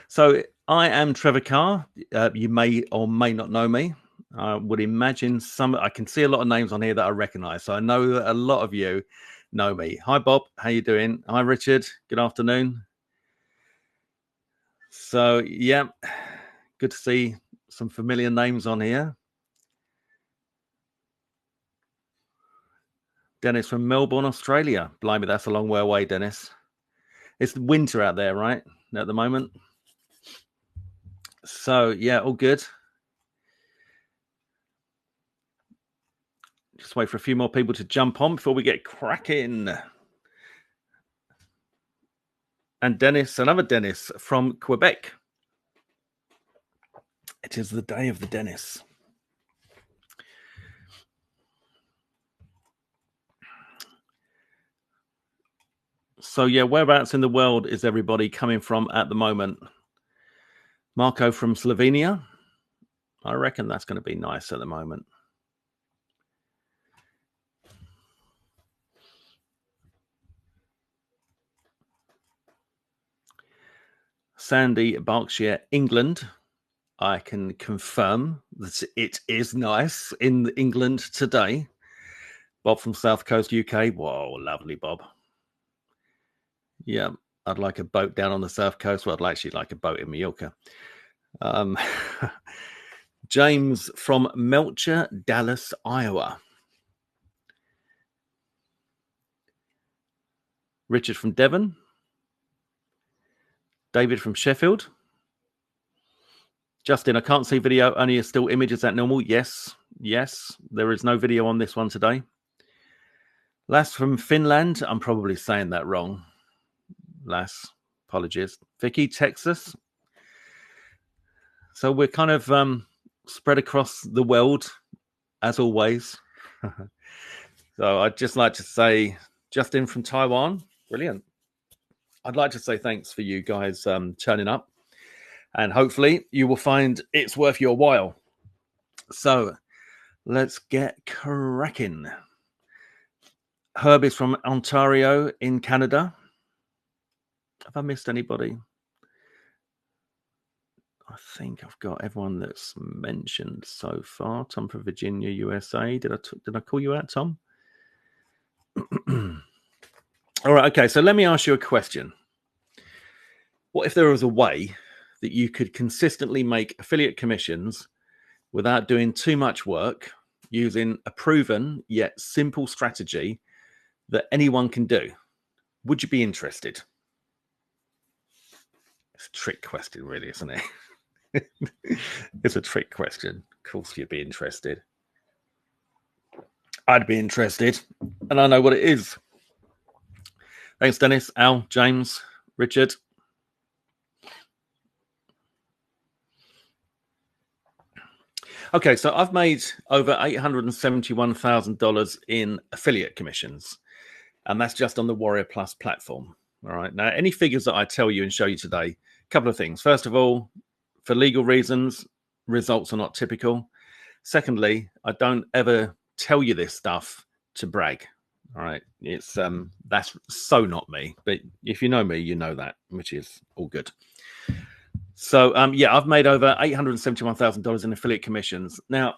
So I am Trevor Carr. You may or may not know me. I would imagine I can see a lot of names on here that I recognize. So I know that a lot of you know me. Hi, Bob. How you doing? Hi, Richard. Good afternoon. So, yeah, good to see some familiar names on here. Dennis from Melbourne, Australia. Blimey, that's a long way away, Dennis. It's winter out there, right? At the moment. So, yeah, all good. Just wait for a few more people to jump on before we get cracking. And Dennis, another Dennis from Quebec. It is the day of the Dennis. So, yeah, whereabouts in the world is everybody coming from at the moment? Marco from Slovenia. I reckon that's going to be nice at the moment. Sandy, Berkshire, England. I can confirm that it is nice in England today. Bob from South Coast, UK. Whoa, lovely, Bob. Yeah, I'd like a boat down on the South Coast. Well, I'd actually like a boat in Mallorca. James from Melcher, Dallas, Iowa. Richard from Devon. David from Sheffield. Justin, I can't see video, only a still image. Is that normal? Yes. There is no video on this one today. Lass from Finland. I'm probably saying that wrong. Lass, apologies. Vicky, Texas. So we're kind of spread across the world, as always. So I'd just like to say, Justin from Taiwan. Brilliant. I'd like to say thanks for you guys turning up. And hopefully you will find it's worth your while. So let's get cracking. Herb is from Ontario in Canada. Have I missed anybody? I think I've got everyone that's mentioned so far. Tom from Virginia, USA. Did I call you out, Tom? All right, okay. So let me ask you a question. What if there was a way that you could consistently make affiliate commissions without doing too much work, using a proven yet simple strategy that anyone can do? Would you be interested? It's a trick question, really, isn't it? It's a trick question. Of course you'd be interested. I'd be interested, and I know what it is. Thanks, Dennis, Al, James, Richard. Okay, so I've made over $871,000 in affiliate commissions, and that's just on the Warrior Plus platform. All right. Now, any figures that I tell you and show you today, a couple of things. First of all, for legal reasons, results are not typical. Secondly, I don't ever tell you this stuff to brag. All right. It's that's so not me. But if you know me, you know that, which is all good. So yeah, I've made over $871,000 in affiliate commissions. Now,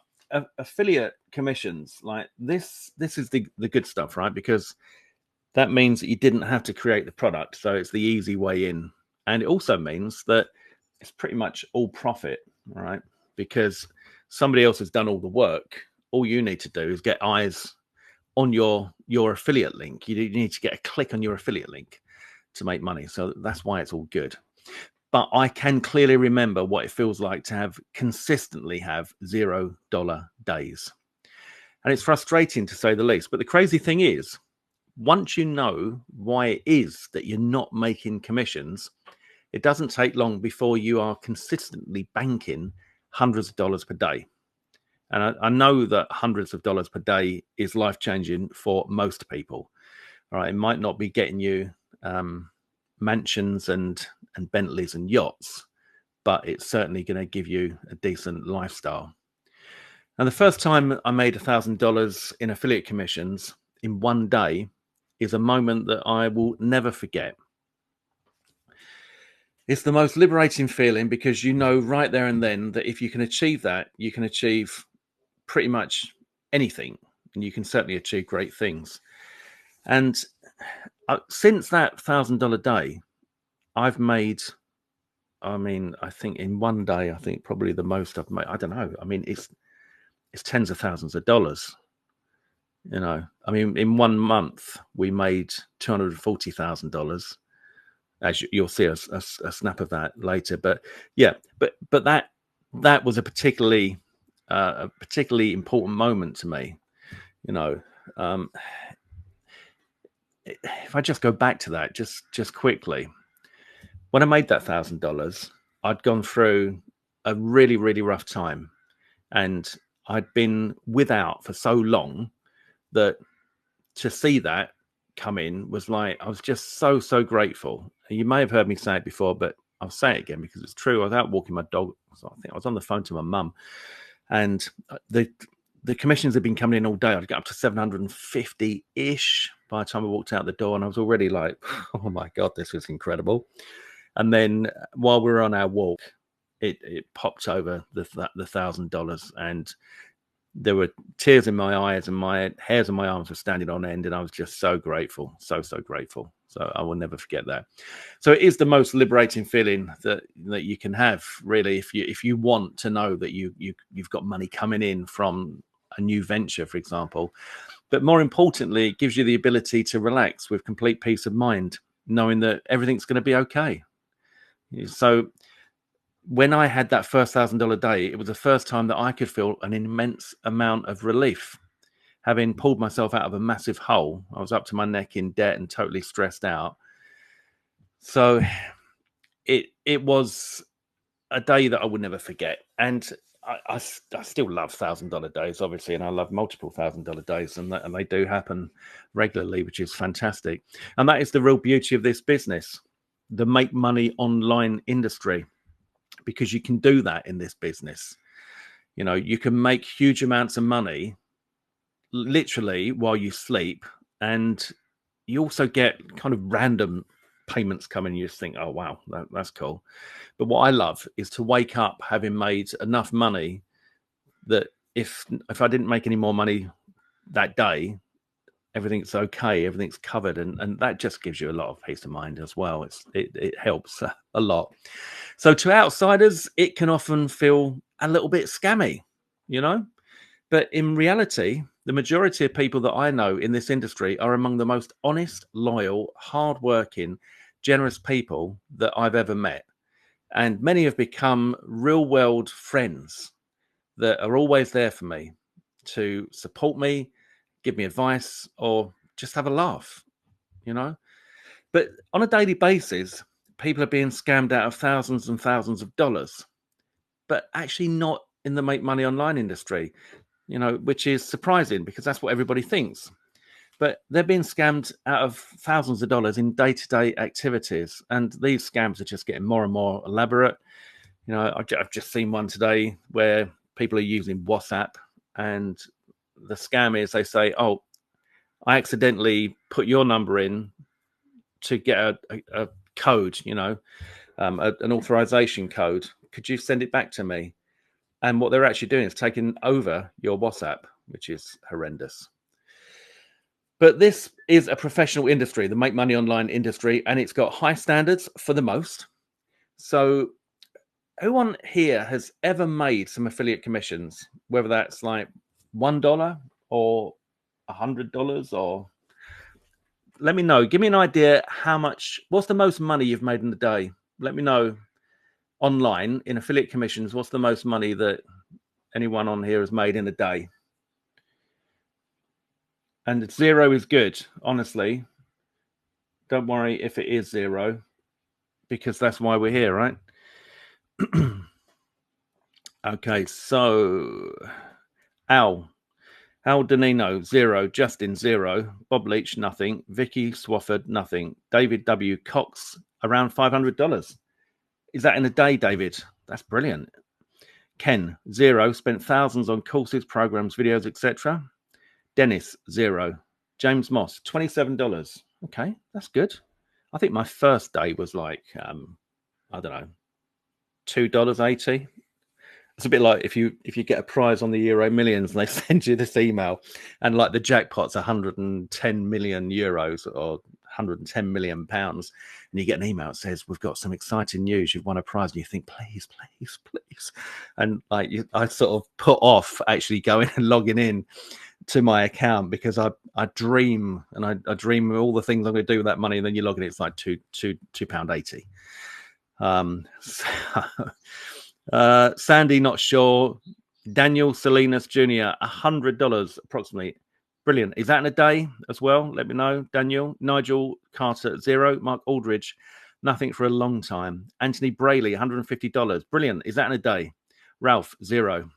affiliate commissions like this is the good stuff, right? Because that means that you didn't have to create the product, so it's the easy way in. And it also means that it's pretty much all profit, right? Because somebody else has done all the work. All you need to do is get eyes on your affiliate link. You need to get a click on your affiliate link to make money. So that's why it's all good. But I can clearly remember what it feels like to consistently have $0 days. And it's frustrating, to say the least. But the crazy thing is, once you know why it is that you're not making commissions, it doesn't take long before you are consistently banking hundreds of dollars per day. And I know that hundreds of dollars per day is life-changing for most people. All right, it might not be getting you mansions and Bentleys and yachts, but it's certainly going to give you a decent lifestyle. And the first time I made $1,000 in affiliate commissions in one day is a moment that I will never forget. It's the most liberating feeling because you know right there and then that if you can achieve that, you can achieve pretty much anything, and you can certainly achieve great things. And since that $1,000 day, I've made, I mean, I think in one day, I think probably the most I've made, I don't know. I mean, it's tens of thousands of dollars. You know, I mean, in 1 month, we made $240,000. As you'll see a snap of that later. But yeah, but that was a particularly important moment to me. You know, if I just go back to that just quickly, when I made that $1,000, I'd gone through a really, really rough time, and I'd been without for so long that to see that come in was like, I was just so grateful. You may have heard me say it before, but I'll say it again because it's true. I was out walking my dog. So I think I was on the phone to my mum, and the commissions had been coming in all day. I'd get up to 750-ish by the time I walked out the door, and I was already like, oh my God, this was incredible. And then while we were on our walk, it popped over the $1,000, and there were tears in my eyes, and my hairs on my arms were standing on end, and I was just so grateful, so grateful. So I will never forget that. So it is the most liberating feeling that you can have, really, if you want to know that you've got money coming in from a new venture, for example. But more importantly, it gives you the ability to relax with complete peace of mind, knowing that everything's going to be okay. So when I had that first $1,000 day, it was the first time that I could feel an immense amount of relief. Having pulled myself out of a massive hole, I was up to my neck in debt and totally stressed out. So it was a day that I would never forget. And I still love $1,000 days, obviously, and I love multiple $1,000 days, and they do happen regularly, which is fantastic. And that is the real beauty of this business, the make money online industry, because you can do that in this business. You know, you can make huge amounts of money literally while you sleep, and you also get kind of random payments coming. You just think, oh wow, that's cool. But what I love is to wake up having made enough money that if I didn't make any more money that day, everything's okay, everything's covered, and that just gives you a lot of peace of mind as well. It helps a lot. So to outsiders, it can often feel a little bit scammy, you know, but in reality, the majority of people that I know in this industry are among the most honest, loyal, hardworking, generous people that I've ever met. And many have become real world friends that are always there for me to support me, give me advice, or just have a laugh, you know. But on a daily basis, people are being scammed out of thousands and thousands of dollars, but actually not in the make money online industry, you know, which is surprising because that's what everybody thinks. But they're being scammed out of thousands of dollars in day-to-day activities. And these scams are just getting more and more elaborate. You know, I've just seen one today where people are using WhatsApp, and the scam is they say, oh, I accidentally put your number in to get a code, you know, an authorization code. Could you send it back to me? And what they're actually doing is taking over your WhatsApp, which is horrendous. But this is a professional industry, the make money online industry, and it's got high standards for the most. So who on here has ever made some affiliate commissions, whether that's like $1 or $100, or let me know. Give me an idea what's the most money you've made in a day? Let me know online in affiliate commissions. What's the most money that anyone on here has made in a day? And 0 is good, honestly. Don't worry if it is 0, because that's why we're here, right? Okay, so Al Danino, 0. Justin, 0. Bob Leach, nothing. Vicky Swafford, nothing. David W. Cox, around $500. Is that in a day, David? That's brilliant. Ken, 0. Spent thousands on courses, programs, videos, etc. Dennis, 0. James Moss, $27. Okay, that's good. I think my first day was like I don't know, $2.80. It's a bit like if you get a prize on the Euro Millions and they send you this email, and like the jackpot's 110 million euros or 110 million pounds, and you get an email that says, "We've got some exciting news. You've won a prize," and you think, "Please, please, please," and like I sort of put off actually going and logging in to my account because I dream and I dream of all the things I'm going to do with that money, and then you log in, it's like £2.80. Sandy, not sure. Daniel Salinas Jr., $100 approximately. Brilliant. Is that in a day as well? Let me know, Daniel. Nigel Carter, 0. Mark Aldridge, nothing for a long time. Anthony Brayley, $150. Brilliant. Is that in a day? Ralph, 0.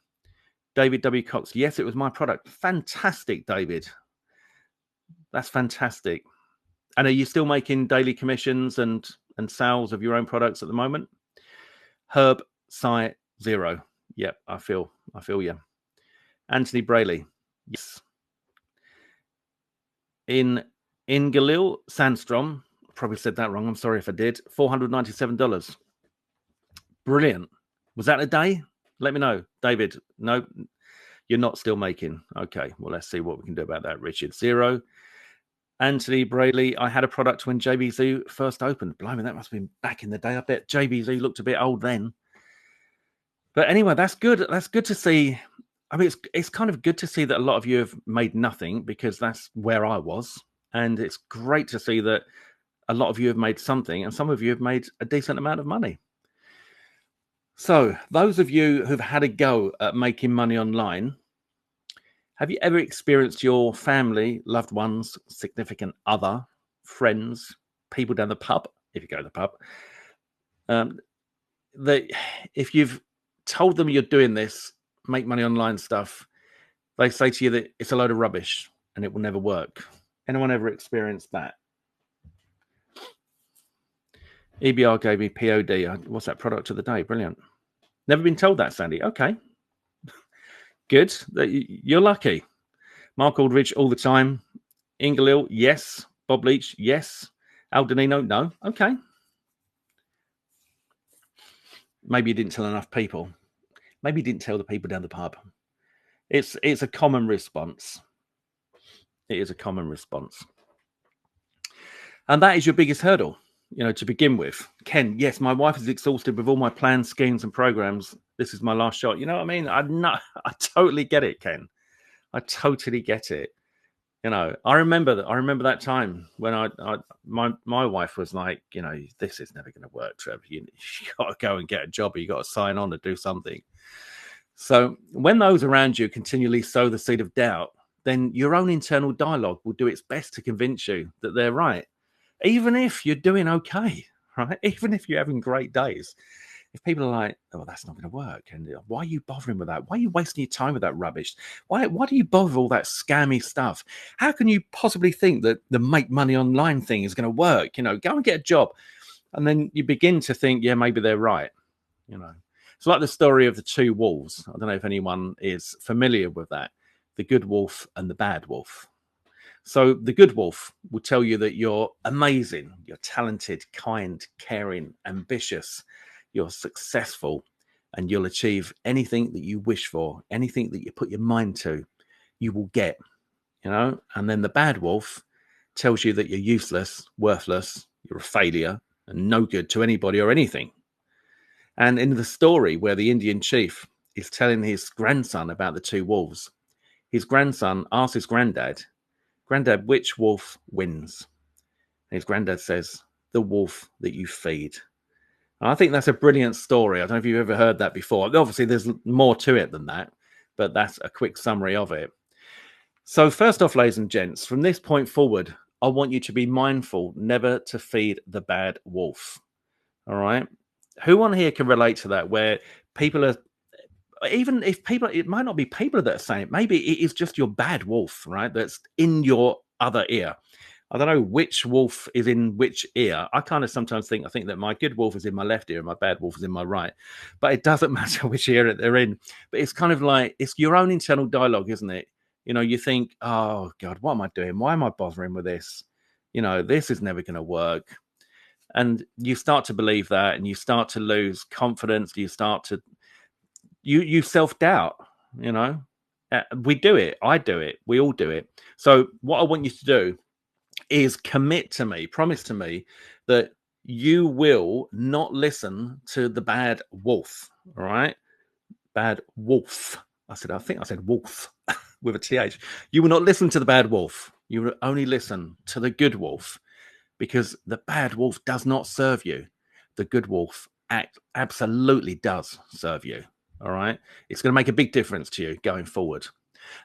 David W. Cox, yes, it was my product. Fantastic, David. That's fantastic. And are you still making daily commissions and sales of your own products at the moment? Herb, Psy, 0. Yep, I feel you. Anthony Brayley, yes. In Galil Sandstrom, probably said that wrong. I'm sorry if I did. $497. Brilliant. Was that a day? Let me know, David. No, you're not still making. Okay, well, let's see what we can do about that. Richard, 0. Anthony Brayley, I had a product when JBZ first opened. Blimey, that must have been back in the day. I bet JBZ looked a bit old then. But anyway, that's good. That's good to see. I mean, it's kind of good to see that a lot of you have made nothing, because that's where I was. And it's great to see that a lot of you have made something and some of you have made a decent amount of money. So those of you who've had a go at making money online, have you ever experienced your family, loved ones, significant other, friends, people down the pub, if you go to the pub, that if you've told them you're doing this, make money online stuff, they say to you that it's a load of rubbish and it will never work? Anyone ever experienced that? EBR gave me POD. What's that product of the day? Brilliant. Never been told that, Sandy. Okay. Good. You're lucky. Mark Aldridge, all the time. Ingalil, yes. Bob Leach, yes. Aldanino, no. Okay. Maybe you didn't tell enough people. Maybe you didn't tell the people down the pub. It's a common response. It is a common response. And that is your biggest hurdle, to begin with. Ken, yes, my wife is exhausted with all my plans, schemes, and programs. This is my last shot. You know what I mean? I totally get it, Ken. I totally get it. I remember that time when my wife was like, this is never going to work, Trevor. You got to go and get a job, or you got to sign on to do something. So when those around you continually sow the seed of doubt, then your own internal dialogue will do its best to convince you that they're right, even if you're doing okay, right? Even if you're having great days. If people are like, "Oh, that's not going to work," and why are you bothering with that? Why are you wasting your time with that rubbish? Why do you bother with all that scammy stuff? How can you possibly think that the make money online thing is going to work? Go and get a job. And then you begin to think, yeah, maybe they're right. It's like the story of the two wolves. I don't know if anyone is familiar with that. The good wolf and the bad wolf. So the good wolf will tell you that you're amazing, you're talented, kind, caring, ambitious, you're successful, and you'll achieve anything that you wish for, anything that you put your mind to, you will get, And then the bad wolf tells you that you're useless, worthless, you're a failure, and no good to anybody or anything. And in the story where the Indian chief is telling his grandson about the two wolves, his grandson asks his granddad, which wolf wins? And his granddad says, the wolf that you feed. And I think that's a brilliant story. I don't know if you've ever heard that before. Obviously, there's more to it than that, but that's a quick summary of it. So first off, ladies and gents, from this point forward, I want you to be mindful never to feed the bad wolf. All right? Who on here can relate to that, where people are, even if people, it might not be people that are saying it, maybe it is just your bad wolf, right? That's in your other ear. I don't know which wolf is in which ear. I kind of sometimes think that my good wolf is in my left ear and my bad wolf is in my right. But it doesn't matter which ear they're in. But it's kind of like, it's your own internal dialogue, isn't it? You think, oh, God, what am I doing? Why am I bothering with this? This is never going to work. And you start to believe that, and you start to lose confidence. You start to you self-doubt, you know. We do it. I do it. We all do it. So what I want you to do is commit to me, promise to me that you will not listen to the bad wolf. All right. Bad wolf. I think I said wolf with a TH. You will not listen to the bad wolf. You will only listen to the good wolf, because the bad wolf does not serve you. The good wolf absolutely does serve you. All right. It's going to make a big difference to you going forward.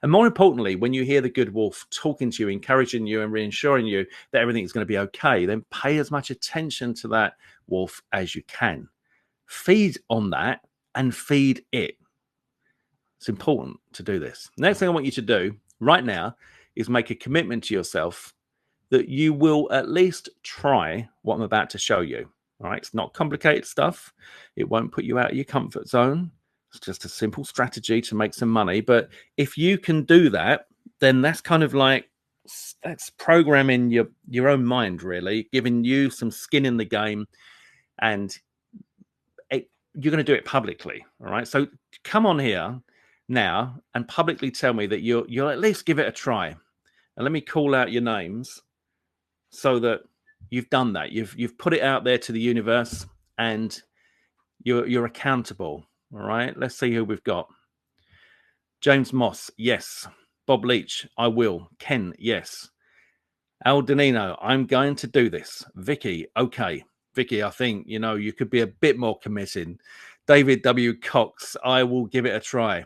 And more importantly, when you hear the good wolf talking to you, encouraging you and reassuring you that everything is going to be okay, then pay as much attention to that wolf as you can. Feed on that and feed it. It's important to do this. Next thing I want you to do right now is make a commitment to yourself that you will at least try what I'm about to show you. All right. It's not complicated stuff. It won't put you out of your comfort zone. It's just a simple strategy to make some money. But if you can do that, then that's kind of like, that's programming your own mind, really, giving you some skin in the game, and you're going to do it publicly. All right. So come on here now and publicly tell me that you'll at least give it a try. And let me call out your names so that you've done that. You've put it out there to the universe, and you're accountable. All right. Let's see who we've got. James Moss, yes. Bob Leach, I will. Ken, yes. Al Danino, I'm going to do this. Vicky, okay. Vicky, I think, you could be a bit more committing. David W. Cox, I will give it a try.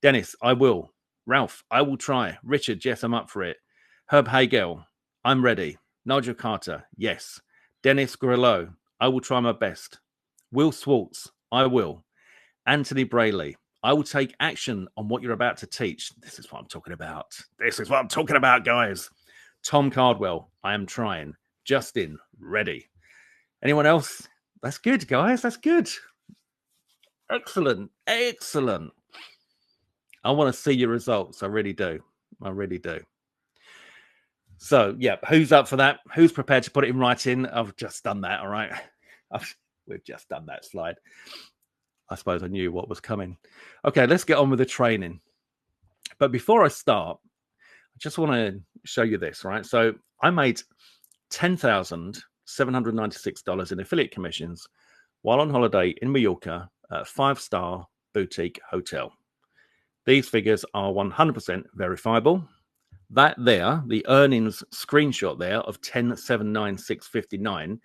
Dennis, I will. Ralph, I will try. Richard, yes, I'm up for it. Herb Hagel, I'm ready. Nigel Carter, yes. Dennis Grillo, I will try my best. Will Swartz, I will. Anthony Brayley, I will take action on what you're about to teach. This is what I'm talking about. This is what I'm talking about, guys. Tom Cardwell, I am trying. Justin, ready. Anyone else? That's good, guys. That's good. Excellent. Excellent. I want to see your results. I really do. I really do. So, yeah, who's up for that? Who's prepared to put it in writing? I've just done that, all right? We've just done that slide. I suppose I knew what was coming. Okay, let's get on with the training. But before I start, I just want to show you this, right? So I made $10,796 in affiliate commissions while on holiday in Mallorca at a 5-star boutique hotel. These figures are 100% verifiable. That there, the earnings screenshot there of 10,796.59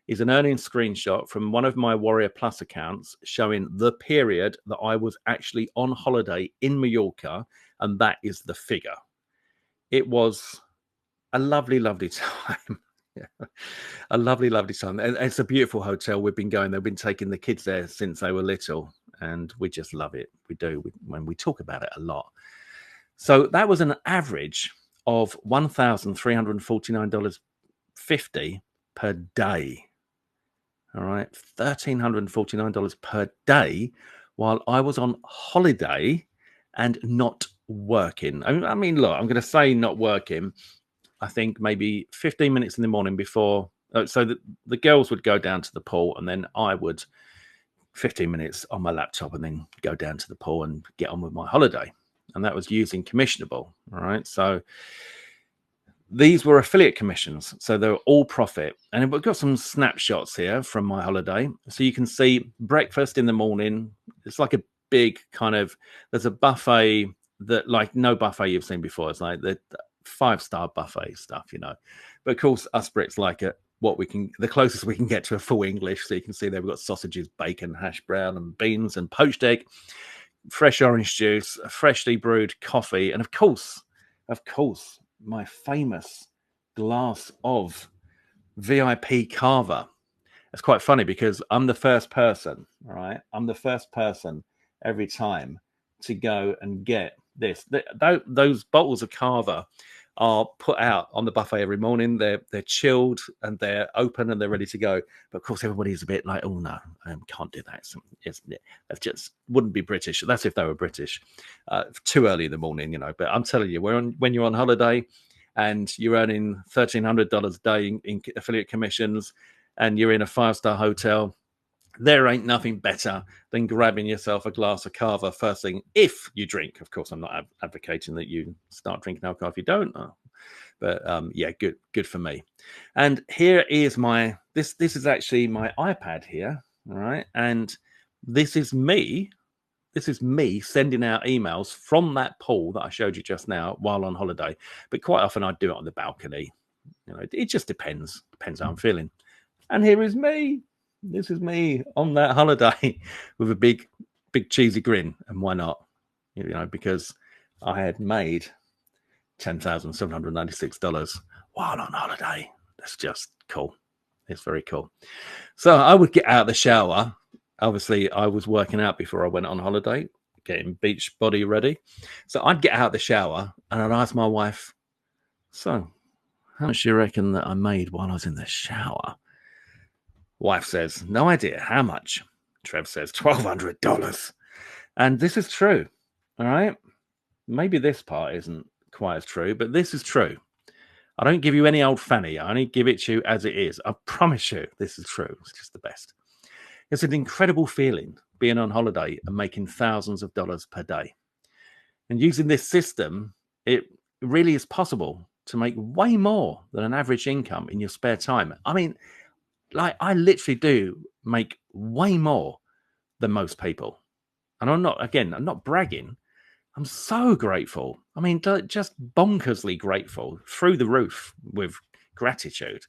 is an earnings screenshot from one of my Warrior Plus accounts showing the period that I was actually on holiday in Mallorca, and that is the figure. It was a lovely, lovely time. A lovely, lovely time. And it's a beautiful hotel. We've been going there. We've been taking the kids there since they were little, and we just love it. We do. When we talk about it a lot. So that was an average of $1,349.50 per day. All right, $1,349 per day while I was on holiday and not working. I mean, look, I'm going to say not working. I think maybe 15 minutes in the morning before. So the girls would go down to the pool, and then I would 15 minutes on my laptop and then go down to the pool and get on with my holiday. And that was using commissionable. All right. So these were affiliate commissions. So they were all profit. And we've got some snapshots here from my holiday. So you can see breakfast in the morning. It's like a big kind of, there's a buffet that like no buffet you've seen before. It's like the 5-star buffet stuff, But of course, us Brits like it. The closest we can get to a full English. So you can see there we've got sausages, bacon, hash brown, and beans, and poached egg, fresh orange juice, freshly brewed coffee, and of course, my famous glass of VIP Cava. It's quite funny because I'm the first person, all right? I'm the first person every time to go and get this. Those bottles of Cava are put out on the buffet every morning. They're chilled and they're open and they're ready to go. But of course, everybody's a bit like, oh no, can't do that. That just wouldn't be British. That's if they were British. Too early in the morning, But I'm telling you, when you're on holiday and you're earning $1,300 a day in affiliate commissions, and you're in a 5-star hotel, there ain't nothing better than grabbing yourself a glass of cava first thing if you drink. Of course, I'm not advocating that you start drinking alcohol if you don't. But yeah, good for me. And here is my this is actually my iPad here, all right? And this is me sending out emails from that pool that I showed you just now while on holiday. But quite often I do it on the balcony. You know, it just depends how I'm feeling. And here is me. This is me on that holiday with a big cheesy grin. And why not? You know, because I had made $10,796 while on holiday. That's just cool. It's very cool. So I would get out of the shower. Obviously, I was working out before I went on holiday, getting beach body ready. So I'd get out of the shower and I'd ask my wife, so how much do you reckon that I made while I was in the shower? Wife says, no idea. How much? Trev says, $1,200. And this is true. All right. Maybe this part isn't quite as true, but this is true. I don't give you any old fanny. I only give it to you as it is. I promise you this is true. It's just the best. It's an incredible feeling being on holiday and making thousands of dollars per day. And using this system, it really is possible to make way more than an average income in your spare time. I mean, like I literally do make way more than most people. And I'm not bragging. I'm so grateful. I mean, just bonkersly grateful, through the roof with gratitude.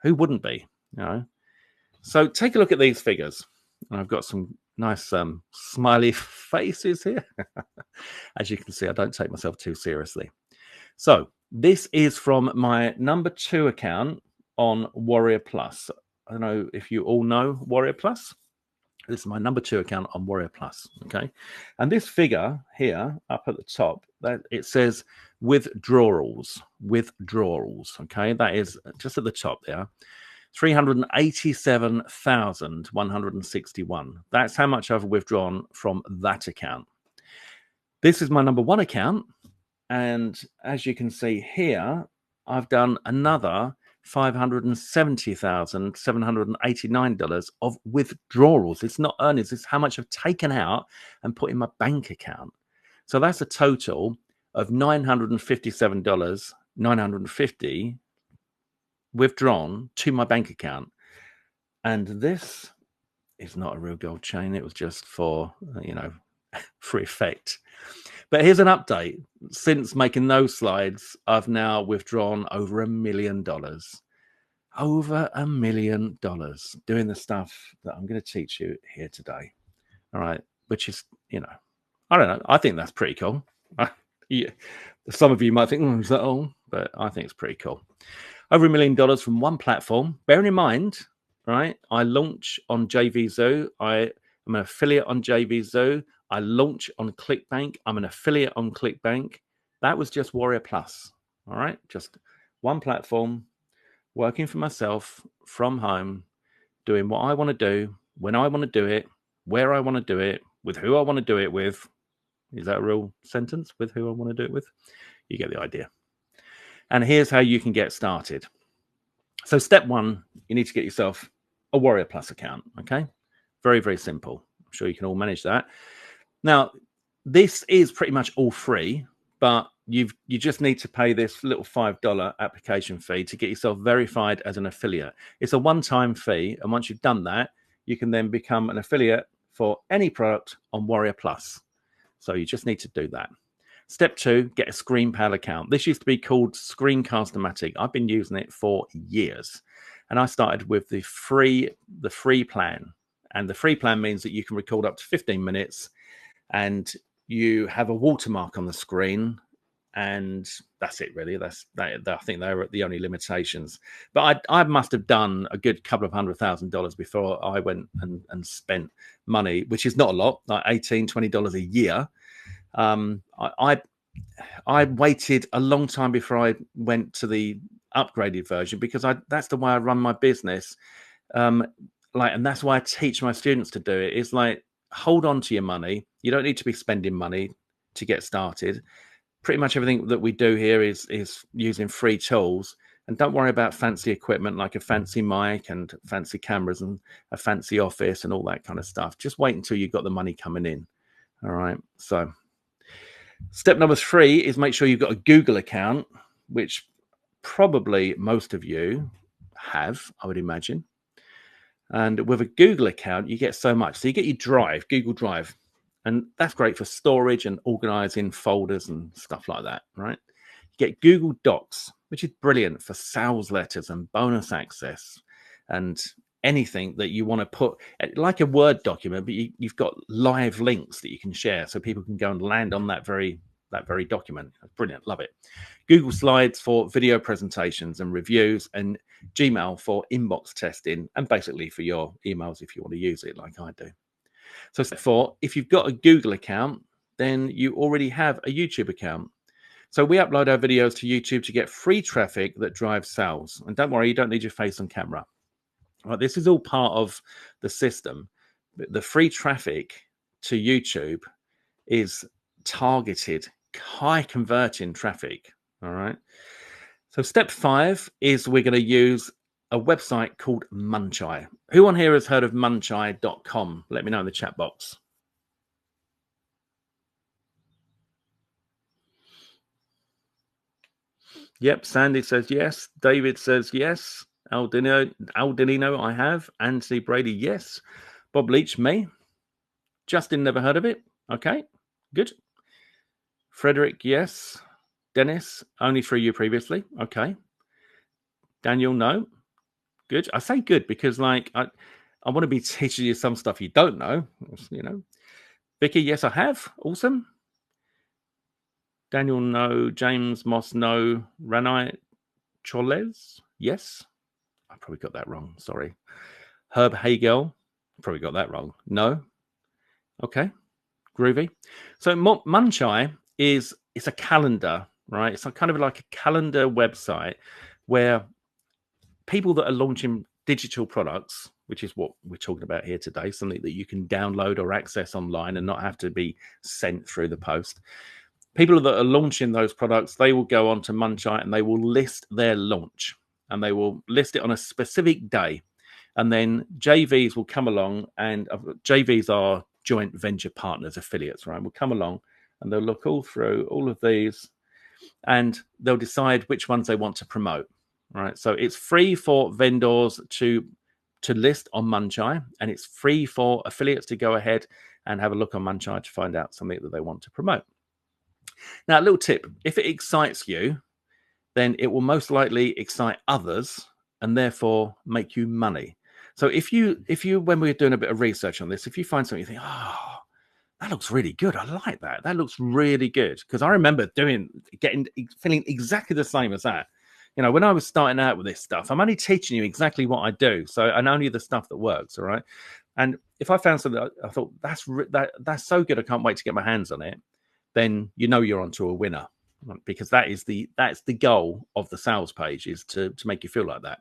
Who wouldn't be, you know? So take a look at these figures. I've got some nice smiley faces here. As you can see, I don't take myself too seriously. So this is from my number 2 account on Warrior Plus. I don't know if you all know Warrior Plus. This is my number 2 account on Warrior Plus. Okay. And this figure here up at the top, that it says withdrawals. Okay. That is just at the top there. 387,161. That's how much I've withdrawn from that account. This is my number 1 account. And as you can see here, I've done another $570,789 of withdrawals. It's not earnings. It's how much I've taken out and put in my bank account. So that's a total of $957,950 withdrawn to my bank account. And this is not a real gold chain. It was just for, for effect. But here's an update. Since making those slides, I've now withdrawn over $1 million. Over $1 million doing the stuff that I'm going to teach you here today. All right. Which is, I don't know. I think that's pretty cool. Yeah. Some of you might think, is that all? But I think it's pretty cool. Over $1 million from one platform. Bearing in mind, right, I launch on JVZoo. I'm an affiliate on JVZoo. I launch on ClickBank. I'm an affiliate on ClickBank. That was just Warrior Plus. All right. Just one platform, working for myself from home, doing what I want to do, when I want to do it, where I want to do it, with who I want to do it with. Is that a real sentence? With who I want to do it with? You get the idea. And here's how you can get started. So step 1, you need to get yourself a Warrior Plus account. Okay. Very, very simple. I'm sure you can all manage that. Now, this is pretty much all free, but you just need to pay this little $5 application fee to get yourself verified as an affiliate. It's a one-time fee, and once you've done that, you can then become an affiliate for any product on Warrior Plus. So you just need to do that. Step 2, get a ScreenPal account. This used to be called Screencast-O-Matic. I've been using it for years, and I started with the free plan. And the free plan means that you can record up to 15 minutes. And you have a watermark on the screen, and that's it, really. I think they're the only limitations. But I must have done a good couple of $100,000 before I went and spent money, which is not a lot, like $18, $20 a year. I waited a long time before I went to the upgraded version because that's the way I run my business. And that's why I teach my students to do it. It's like, hold on to your money. You don't need to be spending money to get started. Pretty much everything that we do here is using free tools. And don't worry about fancy equipment like a fancy mic and fancy cameras and a fancy office and all that kind of stuff. Just wait until you've got the money coming in. All right. So step number 3 is make sure you've got a Google account, which probably most of you have, I would imagine. And with a Google account, you get so much. So you get your Drive, Google Drive, and that's great for storage and organizing folders and stuff like that, right? You get Google Docs, which is brilliant for sales letters and bonus access and anything that you want to put, like a Word document, but you've got live links that you can share so people can go and land on that very document. Brilliant. Love it. Google Slides for video presentations and reviews, and Gmail for inbox testing, and basically for your emails if you want to use it like I do. So step 4, if you've got a Google account, then you already have a YouTube account. So we upload our videos to YouTube to get free traffic that drives sales. And don't worry, you don't need your face on camera. Right, this is all part of the system. The free traffic to YouTube is targeted, high converting traffic. All right. So step 5 is we're going to use a website called Muncheye. Who on here has heard of muncheye.com? Let me know in the chat box. Yep, Sandy says yes. David says yes. Aldinino, I have. Anthony Brady, yes. Bob Leach, me. Justin, never heard of it. Okay, good. Frederick, yes. Dennis, only through you previously. Okay. Daniel, no. Good. I say good because, like, I want to be teaching you some stuff you don't know. You know. Vicky, yes, I have. Awesome. Daniel, no. James Moss, no. Ranai Choles, yes. I probably got that wrong. Sorry. Herb Hagel, probably got that wrong. No. Okay. Groovy. So Muncheye it's a calendar, right? It's kind of like a calendar website where people that are launching digital products, which is what we're talking about here today, something that you can download or access online and not have to be sent through the post. People that are launching those products, they will go on to Muncheye and they will list their launch, and they will list it on a specific day. And then JVs will come along, and JVs are joint venture partners, affiliates, right? Will come along and they'll look all through all of these and they'll decide which ones they want to promote, right? So it's free for vendors to list on Muncheye, and it's free for affiliates to go ahead and have a look on Muncheye to find out something that they want to promote. Now, a little tip, if it excites you, then it will most likely excite others and therefore make you money. So if you when we're doing a bit of research on this, if you find something you think, oh, that looks really good, I like that. That looks really good. Because I remember feeling exactly the same as that. You know, when I was starting out with this stuff, I'm only teaching you exactly what I do. So, and only the stuff that works. All right. And if I found something that I thought that's so good, I can't wait to get my hands on it, then you know you're onto a winner, because that's the goal of the sales page, is to make you feel like that.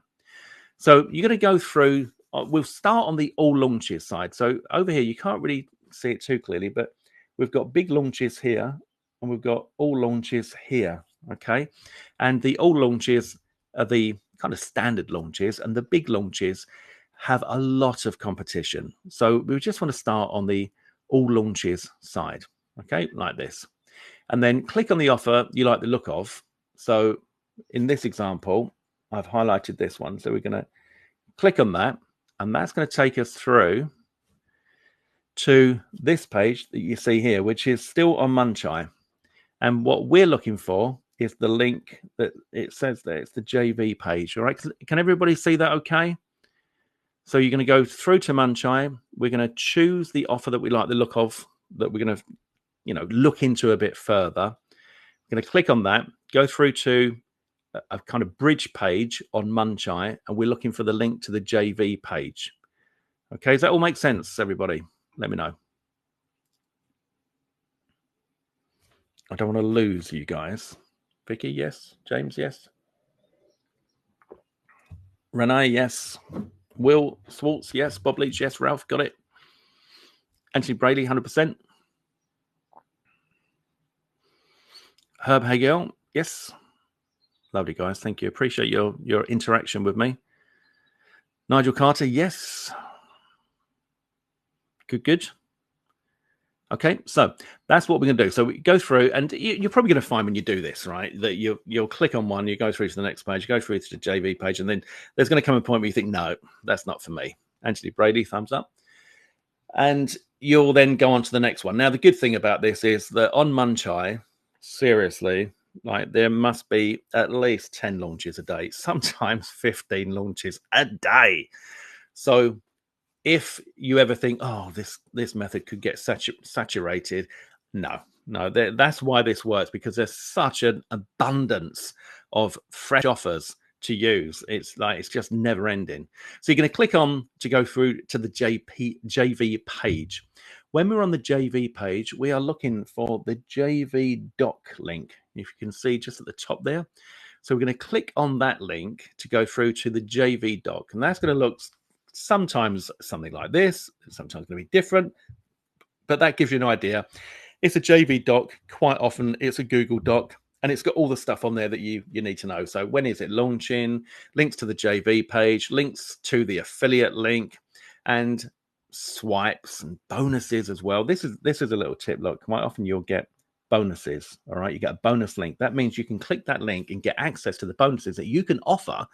So you're going to go through. We'll start on the all launches side. So over here, you can't really see it too clearly, but we've got big launches here and we've got all launches here. Okay, and the all launches are the kind of standard launches, and the big launches have a lot of competition. So we just want to start on the all launches side. Okay, like this. And then click on the offer you like the look of. So in this example, I've highlighted this one. So we're going to click on that, and that's going to take us through to this page that you see here, which is still on Muncheye. And what we're looking for is the link that it says there. It's the JV page. All right. Can everybody see that okay? So you're going to go through to Muncheye. We're going to choose the offer that we like the look of, that we're going to look into a bit further. I'm going to click on that, go through to a kind of bridge page on Muncheye, and we're looking for the link to the JV page. Okay, does that all make sense, everybody? Let me know. I don't want to lose you guys. Vicky, yes. James, yes. Renee, yes. Will Swartz, yes. Bob Leach, yes. Ralph, got it. Anthony Brady, 100%. Herb Hagel, yes. Lovely, guys. Thank you. Appreciate your interaction with me. Nigel Carter, yes. Good. Okay, so that's what we're going to do. So we go through, and you're probably going to find when you do this, right, that you'll click on one, you go through to the next page, you go through to the JV page, and then there's going to come a point where you think, no, that's not for me. Anthony Brady, thumbs up. And you'll then go on to the next one. Now, the good thing about this is that on Munchai, seriously, like there must be at least 10 launches a day, sometimes 15 launches a day. So if you ever think, oh, this method could get saturated, no, that's why this works, because there's such an abundance of fresh offers to use. It's just never ending. So you're going to click on to go through to the JV page. When we're on the JV page, we are looking for the JV doc link. If you can see just at the top there. So we're going to click on that link to go through to the JV doc, and that's going to look sometimes something like this, sometimes going to be different, but that gives you an idea. It's a JV doc. Quite often it's a Google doc, and it's got all the stuff on there that you need to know. So when is it launching, links to the JV page, links to the affiliate link, and swipes and bonuses as well. This is a little tip. Look, quite often you'll get bonuses. All right, you get a bonus link. That means you can click that link and get access to the bonuses that you can offer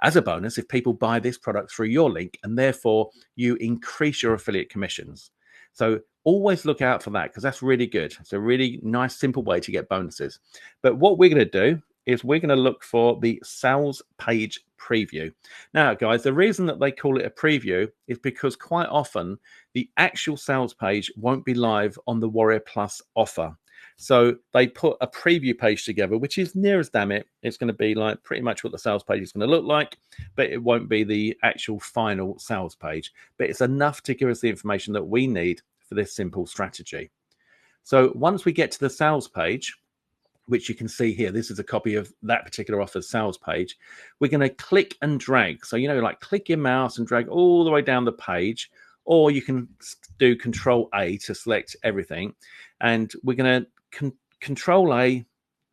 as a bonus if people buy this product through your link, and therefore you increase your affiliate commissions. So always look out for that, because that's really good. It's a really nice, simple way to get bonuses. But what we're going to do is we're going to look for the sales page preview. Now, guys, the reason that they call it a preview is because quite often the actual sales page won't be live on the Warrior Plus offer. So they put a preview page together, which is near as damn it. It's going to be like pretty much what the sales page is going to look like, but it won't be the actual final sales page. But it's enough to give us the information that we need for this simple strategy. So once we get to the sales page, which you can see here, this is a copy of that particular offer's sales page, we're going to click and drag. So, like click your mouse and drag all the way down the page, or you can do Control A to select everything. And we're going to Control A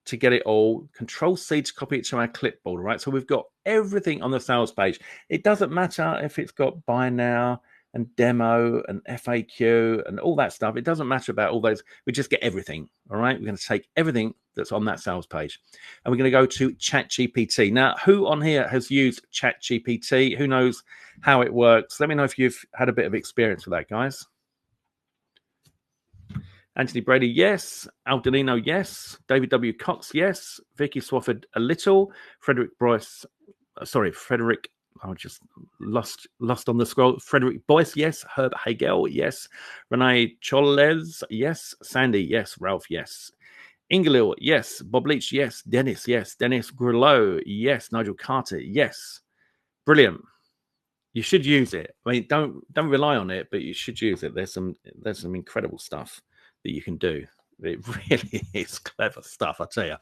to get it all, Control C to copy it to our clipboard, right? So we've got everything on the sales page. It doesn't matter if it's got buy now and demo and FAQ and all that stuff. It doesn't matter about all those. We just get everything, all right? We're going to take everything that's on that sales page, and we're going to go to ChatGPT. Now, who on here has used ChatGPT? Who knows how it works? Let me know if you've had a bit of experience with that, guys. Anthony Brady, yes. Aldelino, yes. David W. Cox, yes. Vicky Swafford, a little. Frederick, I just lost on the scroll. Frederick Boyce, yes. Herb Hagel, yes. Renee Choles, yes. Sandy, yes. Ralph, yes. Ingelil, yes. Bob Leach, yes. Dennis, yes. Dennis Grillo, yes. Nigel Carter, yes. Brilliant. You should use it. I mean, don't rely on it, but you should use it. There's some incredible stuff that you can do. It really is clever stuff, I tell you.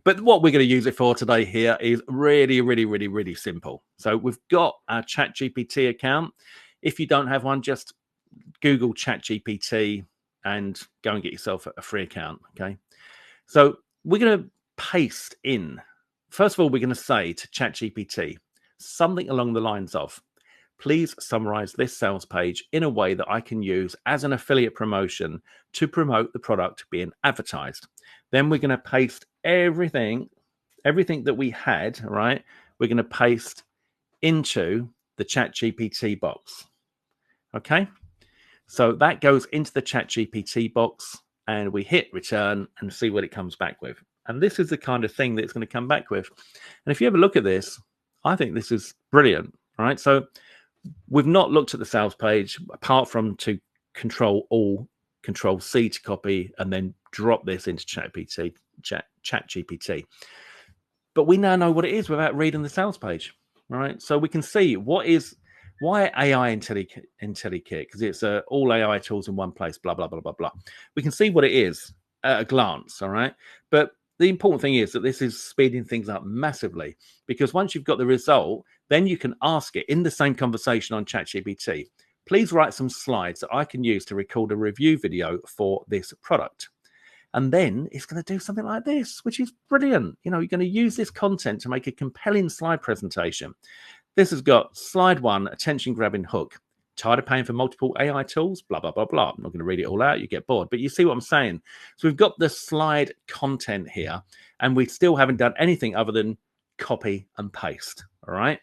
But what we're going to use it for today here is really, really, really, really simple. So we've got our ChatGPT account. If you don't have one, just Google ChatGPT and go and get yourself a free account, okay? So we're going to paste in. First of all, we're going to say to ChatGPT something along the lines of, please summarize this sales page in a way that I can use as an affiliate promotion to promote the product being advertised. Then we're going to paste everything that we had, right? We're going to paste into the ChatGPT box. Okay? So that goes into the ChatGPT box, and we hit return and see what it comes back with. And this is the kind of thing that it's going to come back with. And if you ever look at this, I think this is brilliant, right? So we've not looked at the sales page apart from to Control C to copy and then drop this into ChatGPT. But we now know what it is without reading the sales page, right? So we can see why AI IntelliKit, because it's all AI tools in one place, blah, blah, blah, blah, blah. We can see what it is at a glance, all right? But the important thing is that this is speeding things up massively, because once you've got the result, then you can ask it in the same conversation on ChatGPT, please write some slides that I can use to record a review video for this product. And then it's going to do something like this, which is brilliant. You're going to use this content to make a compelling slide presentation. This has got slide 1, attention grabbing hook. Tired of paying for multiple AI tools? Blah, blah, blah, blah. I'm not going to read it all out. You get bored. But you see what I'm saying? So we've got the slide content here, and we still haven't done anything other than copy and paste. All right.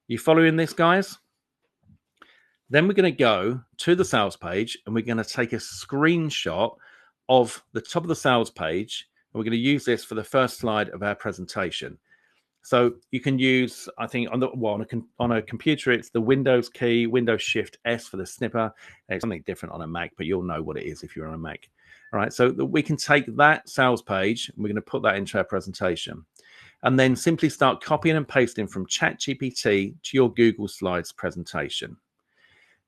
You following this, guys? Then we're going to go to the sales page, and we're going to take a screenshot of the top of the sales page. And we're going to use this for the first slide of our presentation. So you can use, I think, on a computer, it's the Windows key, Windows Shift S for the snipper. It's something different on a Mac, but you'll know what it is if you're on a Mac. All right, so we can take that sales page, and we're going to put that into our presentation, and then simply start copying and pasting from ChatGPT to your Google Slides presentation.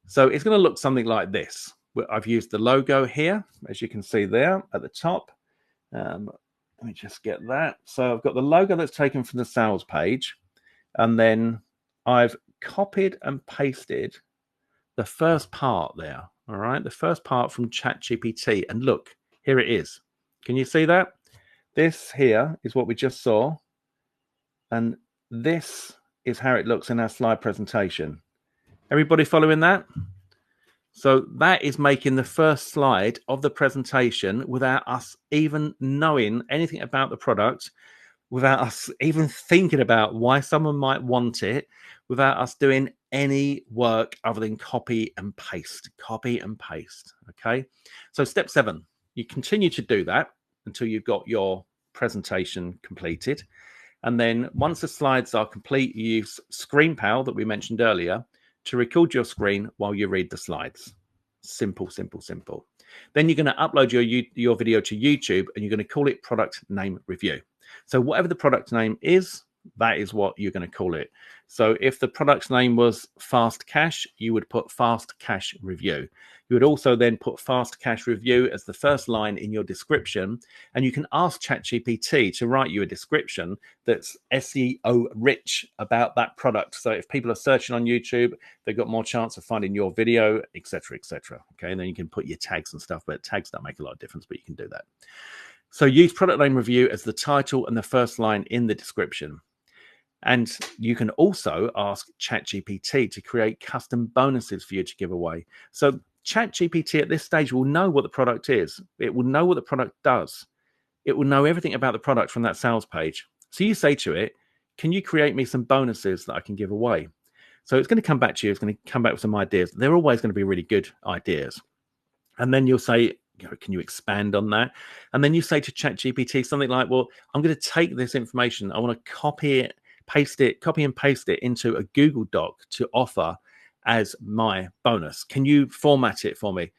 So it's going to look something like this. I've used the logo here, as you can see there at the top. Let me just get that. So I've got the logo that's taken from the sales page, and then I've copied and pasted the first part there. All right, the first part from ChatGPT. And look, here it is. Can you see that? This here is what we just saw. And this is how it looks in our slide presentation. Everybody following that? So that is making the first slide of the presentation without us even knowing anything about the product, without us even thinking about why someone might want it, without us doing any work other than copy and paste. Okay. So step 7, you continue to do that until you've got your presentation completed. And then once the slides are complete, you use ScreenPal that we mentioned earlier to record your screen while you read the slides. Simple. Then you're going to upload your video to YouTube, and you're going to call it product name review. So whatever the product name is, that is what you're going to call it. So if the product name was Fast Cash, you would put Fast Cash Review. You would also then put Fast Cash Review as the first line in your description. And you can ask ChatGPT to write you a description that's SEO rich about that product. So if people are searching on YouTube, they've got more chance of finding your video, etc., etc. Okay, and then you can put your tags and stuff, but tags don't make a lot of difference, but you can do that. So use product name review as the title and the first line in the description. And you can also ask ChatGPT to create custom bonuses for you to give away. So ChatGPT at this stage will know what the product is. It will know what the product does. It will know everything about the product from that sales page. So you say to it, can you create me some bonuses that I can give away? So it's going to come back to you. It's going to come back with some ideas. They're always going to be really good ideas. And then you'll say, can you expand on that? And then you say to ChatGPT something like, well, I'm going to take this information. I want to copy and paste it into a Google Doc to offer as my bonus. Can you format it for me?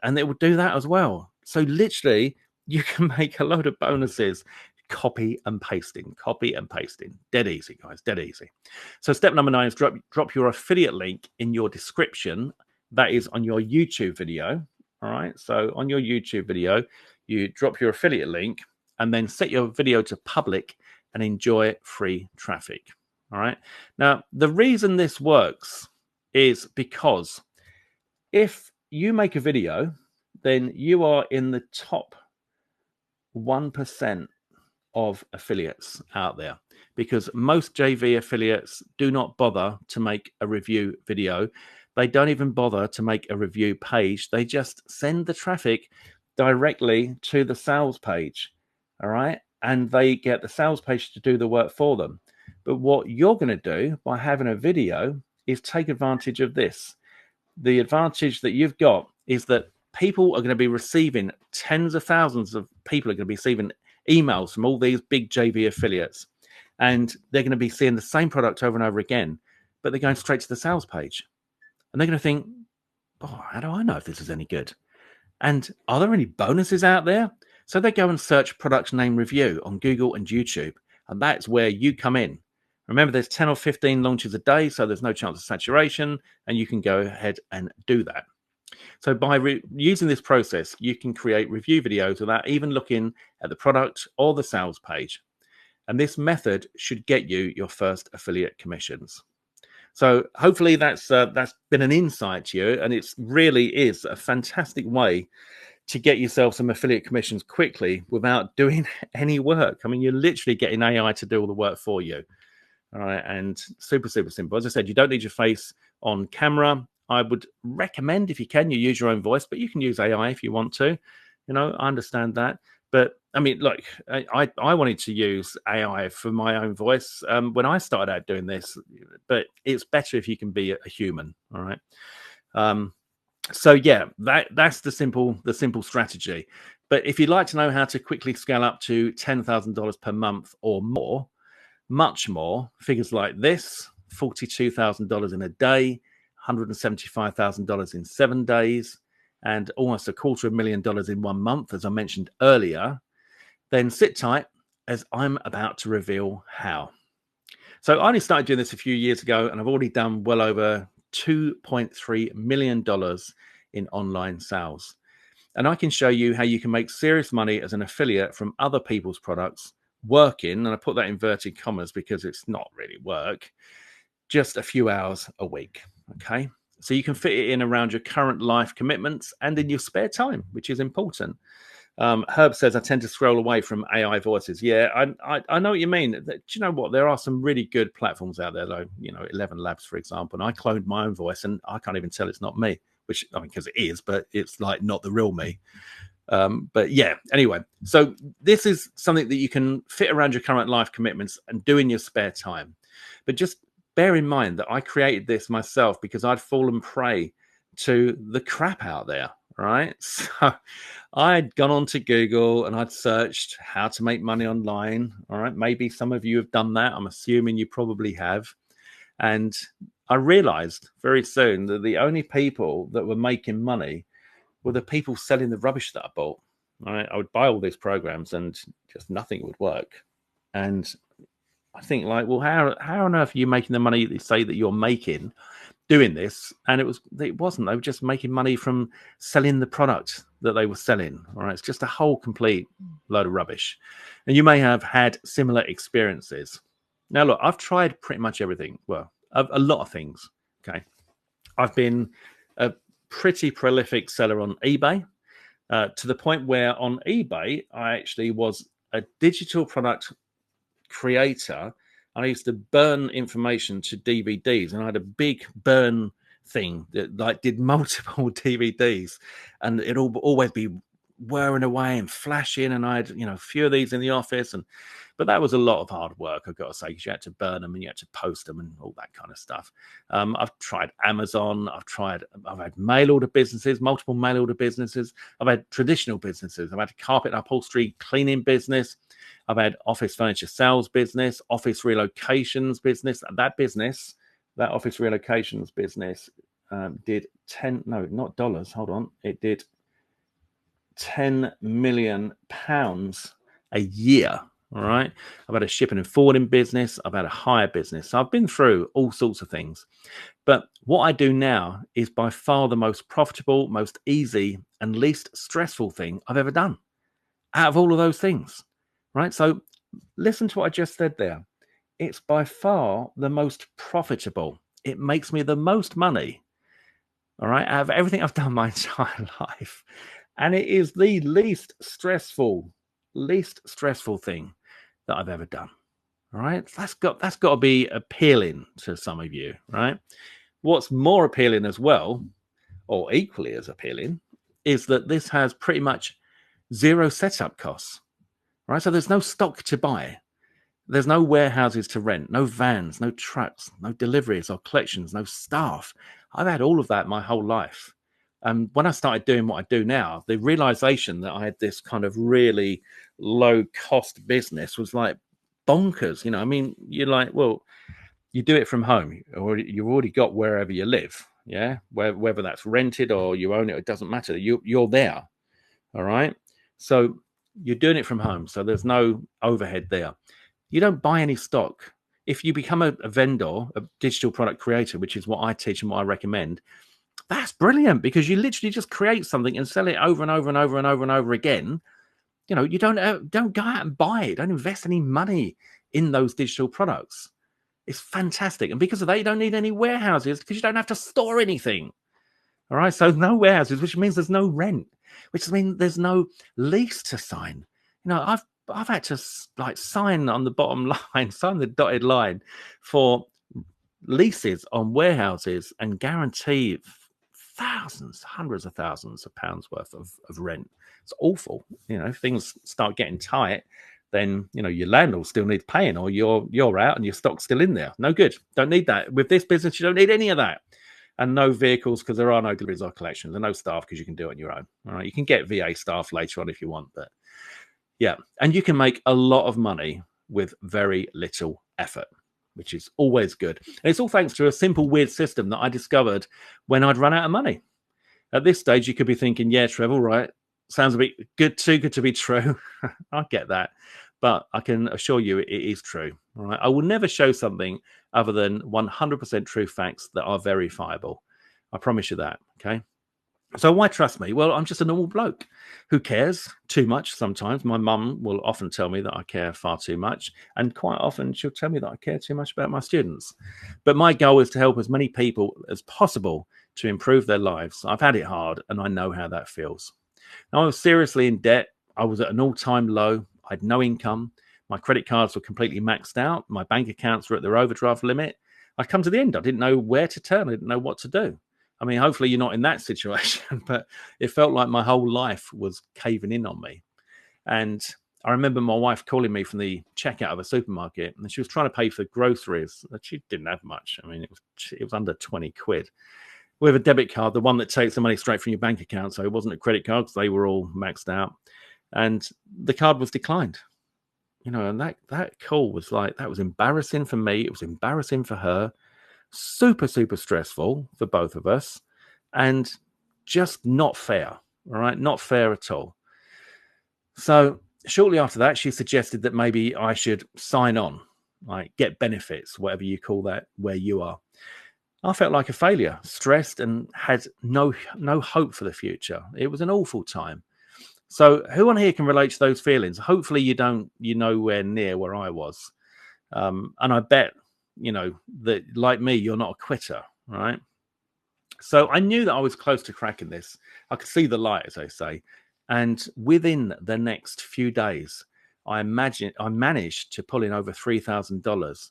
And it will do that as well. So literally, you can make a load of bonuses. Copy and pasting. Dead easy, guys, dead easy. So step number 9 is drop your affiliate link in your description. That is on your YouTube video. All right. So on your YouTube video, you drop your affiliate link and then set your video to public and enjoy free traffic. All right. Now, the reason this works is because if you make a video, then you are in the top 1% of affiliates out there, because most JV affiliates do not bother to make a review video. They don't even bother to make a review page. They just send the traffic directly to the sales page. All right. And they get the sales page to do the work for them. But what you're going to do by having a video is take advantage of this. The advantage that you've got is that people are going to be receiving, tens of thousands of people are going to be receiving emails from all these big JV affiliates. And they're going to be seeing the same product over and over again, but they're going straight to the sales page. And they're going to think, oh, how do I know if this is any good? And are there any bonuses out there? So they go and search product name review on Google and YouTube. And that's where you come in. Remember, there's 10 or 15 launches a day, so there's no chance of saturation, and you can go ahead and do that. So by using this process, you can create review videos without even looking at the product or the sales page. And this method should get you your first affiliate commissions. So hopefully that's been an insight to you, and it really is a fantastic way to get yourself some affiliate commissions quickly without doing any work. I mean, you're literally getting AI to do all the work for you. All right. And super, super simple. As I said, you don't need your face on camera. I would recommend, if you can, you use your own voice, but you can use AI if you want to. I understand that. But I mean, look, I wanted to use AI for my own voice when I started out doing this, but it's better if you can be a human. All right. So yeah, that's the simple strategy. But if you'd like to know how to quickly scale up to $10,000 per month or more, much more, figures like this: $42,000 in a day, $175,000 in 7 days, and almost $250,000 in 1 month, as I mentioned earlier, then sit tight as I'm about to reveal how. So I only started doing this a few years ago, and I've already done well over $2.3 million in online sales. And I can show you how you can make serious money as an affiliate from other people's products, working, and I put that in inverted commas because it's not really work, just a few hours a week. Okay. So you can fit it in around your current life commitments and in your spare time, which is important. Herb says, I tend to scroll away from AI voices. Yeah, I know what you mean. Do you know what? There are some really good platforms out there, though. 11 Labs, for example. And I cloned my own voice, and I can't even tell it's not me, which, I mean, because it is, but it's like not the real me. But yeah, anyway, so this is something that you can fit around your current life commitments and do in your spare time. But just bear in mind that I created this myself because I'd fallen prey to the crap out there. Right. So I'd gone on to Google and I'd searched how to make money online. All right. Maybe some of you have done that. I'm assuming you probably have. And I realized very soon that the only people that were making money were the people selling the rubbish that I bought. All right. I would buy all these programs and just nothing would work. And I think, like, well, how on earth are you making the money that you say that you're making doing this? And it wasn't. They were just making money from selling the product that they were selling. All right. It's just a whole complete load of rubbish. And you may have had similar experiences. Now, look, I've tried pretty much everything. Well, a lot of things. Okay. I've been a pretty prolific seller on eBay to the point where on eBay, I actually was a digital product creator. I used to burn information to DVDs, and I had a big burn thing that like did multiple DVDs, and it'd always be whirring away and flashing. And I had a few of these in the office, but that was a lot of hard work, I've got to say, because you had to burn them and you had to post them and all that kind of stuff. I've tried Amazon. I've had mail order businesses, multiple mail order businesses. I've had traditional businesses. I've had a carpet and upholstery cleaning business. I've had office furniture sales business, office relocations business. That office relocations business did it did £10 million a year. All right. I've had a shipping and forwarding business. I've had a hire business. So I've been through all sorts of things. But what I do now is by far the most profitable, most easy, and least stressful thing I've ever done out of all of those things. Right. So listen to what I just said there. It's by far the most profitable. It makes me the most money. All right. Out of everything I've done my entire life. And it is the least stressful thing that I've ever done. All right. That's got to be appealing to some of you. Right. What's more appealing as well, or equally as appealing, is that this has pretty much zero setup costs. Right. So there's no stock to buy. There's no warehouses to rent, no vans, no trucks, no deliveries or collections, no staff. I've had all of that my whole life. And when I started doing what I do now, the realization that I had this kind of really low cost business was like bonkers. I mean, you're like, well, you do it from home, or you've already got wherever you live. Yeah. Whether that's rented or you own it, it doesn't matter. You're there. All right. So you're doing it from home. So there's no overhead there. You don't buy any stock. If you become a vendor, a digital product creator, which is what I teach and what I recommend, that's brilliant, because you literally just create something and sell it over and over and over and over and over again. You don't go out and buy it. Don't invest any money in those digital products. It's fantastic. And because of that, you don't need any warehouses because you don't have to store anything. All right. So no warehouses, which means there's no rent. which means there's no lease to sign. I've had to like sign on the bottom line, sign the dotted line for leases on warehouses and guarantee thousands, hundreds of thousands of pounds worth of rent. It's awful. If things start getting tight, then your landlord still needs paying, or you're out and your stock's still in there. No good. Don't need that. With this business, you don't need any of that. And no vehicles, because there are no deliveries or collections, and no staff, because you can do it on your own. All right, you can get VA staff later on if you want, but yeah, and you can make a lot of money with very little effort, which is always good. And it's all thanks to a simple, weird system that I discovered when I'd run out of money. At this stage, you could be thinking, yeah, Trev, all right, sounds a bit too good to be true. I get that. But I can assure you it is true. All right. I will never show something other than 100% true facts that are verifiable. I promise you that. Okay. So why trust me? Well, I'm just a normal bloke who cares too much sometimes. My mum will often tell me that I care far too much. And quite often she'll tell me that I care too much about my students. But my goal is to help as many people as possible to improve their lives. I've had it hard and I know how that feels. Now, I was seriously in debt. I was at an all-time low. I had no income. My credit cards were completely maxed out. My bank accounts were at their overdraft limit. I'd come to the end. I didn't know where to turn. I didn't know what to do. I mean, hopefully you're not in that situation, but it felt like my whole life was caving in on me. And I remember my wife calling me from the checkout of a supermarket, and she was trying to pay for groceries. She didn't have much. I mean, it was under 20 quid. With a debit card, the one that takes the money straight from your bank account. So it wasn't a credit card because they were all maxed out. And the card was declined. And that call was like, that was embarrassing for me. It was embarrassing for her. Super, super stressful for both of us. And just not fair. All right. Not fair at all. So shortly after that, she suggested that maybe I should sign on, like get benefits, whatever you call that, where you are. I felt like a failure, stressed, and had no hope for the future. It was an awful time. So who on here can relate to those feelings? Hopefully you're nowhere near where I was. And I bet, that like me, you're not a quitter, right? So I knew that I was close to cracking this. I could see the light, as they say. And within the next few days, I managed to pull in over $3,000.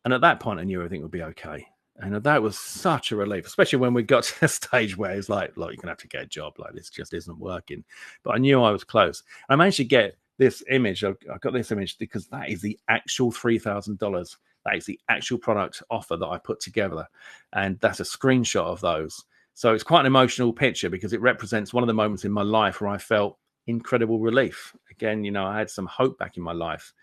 And at that point, I knew everything would be okay. And that was such a relief, especially when we got to the stage where it's like, look, you're going to have to get a job. Like, this just isn't working. But I knew I was close. I managed to get this image. I got this image because that is the actual $3,000. That is the actual product offer that I put together. And that's a screenshot of those. So it's quite an emotional picture because it represents one of the moments in my life where I felt incredible relief. Again, I had some hope back in my life.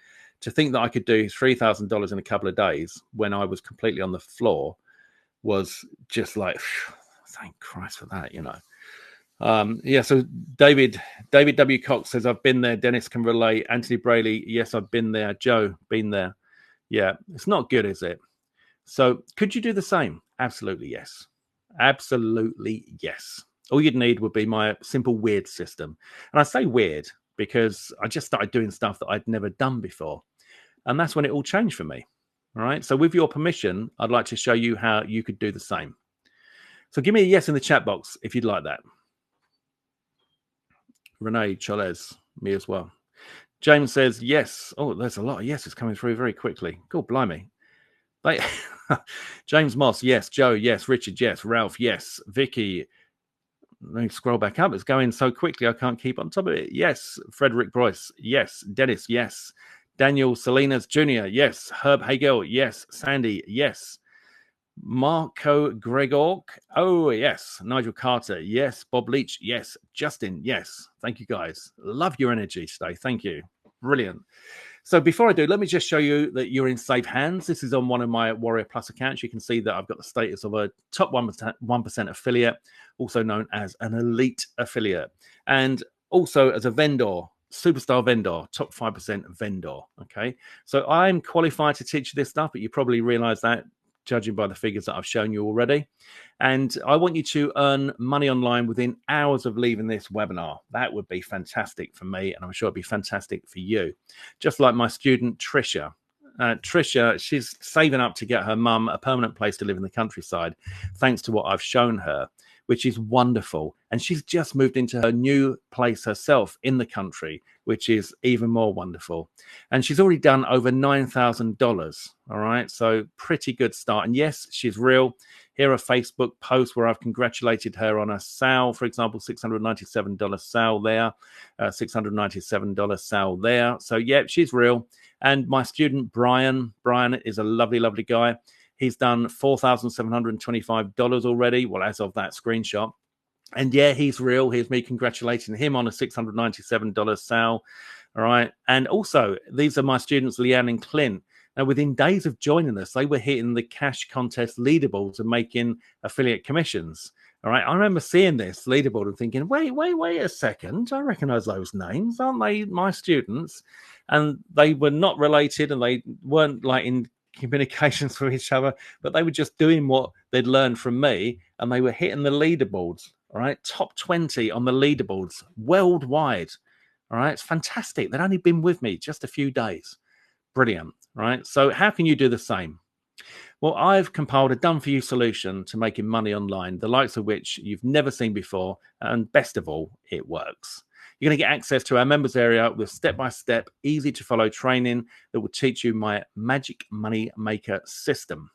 To think that I could do $3,000 in a couple of days when I was completely on the floor was just like, thank Christ for that, So David W. Cox says, I've been there. Dennis can relate. Anthony Brayley, yes, I've been there. Joe, been there. Yeah, it's not good, is it? So could you do the same? Absolutely, yes. Absolutely, yes. All you'd need would be my simple weird system. And I say weird because I just started doing stuff that I'd never done before. And that's when it all changed for me. All right. So with your permission, I'd like to show you how you could do the same. So give me a yes in the chat box if you'd like that. Renee Chalez, me as well. James says yes. Oh, there's a lot of yeses coming through very quickly. God blimey. James Moss, yes. Joe, yes. Richard, yes. Ralph, yes. Vicky, let me scroll back up. It's going so quickly I can't keep on top of it. Yes. Frederick Bryce, yes. Dennis, yes. Daniel Salinas Jr., yes. Herb Hagel, yes. Sandy, yes. Marco Gregor, oh, yes. Nigel Carter, yes. Bob Leach, yes. Justin, yes. Thank you, guys. Love your energy today. Thank you. Brilliant. So before I do, let me just show you that you're in safe hands. This is on one of my Warrior Plus accounts. You can see that I've got the status of a top 1% affiliate, also known as an elite affiliate, and also as a vendor, superstar vendor, top 5% vendor. Okay. So I'm qualified to teach you this stuff, but you probably realize that judging by the figures that I've shown you already. And I want you to earn money online within hours of leaving this webinar. That would be fantastic for me, and I'm sure it'd be fantastic for you. Just like my student, Trisha. Trisha, she's saving up to get her mum a permanent place to live in the countryside, thanks to what I've shown her. which is wonderful. And she's just moved into her new place herself in the country, which is even more wonderful. And she's already done over $9,000. All right. So pretty good start. And yes, she's real. Here are Facebook posts where I've congratulated her on a sale, for example, $697 sale there, $697 sale there. So yeah, she's real. And my student, Brian is a lovely, lovely guy. He's done $4,725 already. Well, as of that screenshot. And yeah, he's real. Here's me congratulating him on a $697 sale. All right. And also, these are my students, Leanne and Clint. Now, within days of joining us, they were hitting the cash contest leaderboards and making affiliate commissions. All right. I remember seeing this leaderboard and thinking, wait a second. I recognize those names. Aren't they my students? And they were not related and they weren't like in communications with each other, but they were just doing what they'd learned from me and they were hitting the leaderboards. All right. Top 20 on the leaderboards worldwide. All right. It's fantastic. They'd only been with me just a few days. Brilliant. Right. So how can you do the same? Well, I've compiled a done-for-you solution to making money online, the likes of which you've never seen before. And best of all, it works. You're going to get access to our members area with step-by-step, easy-to-follow training that will teach you my magic money maker system.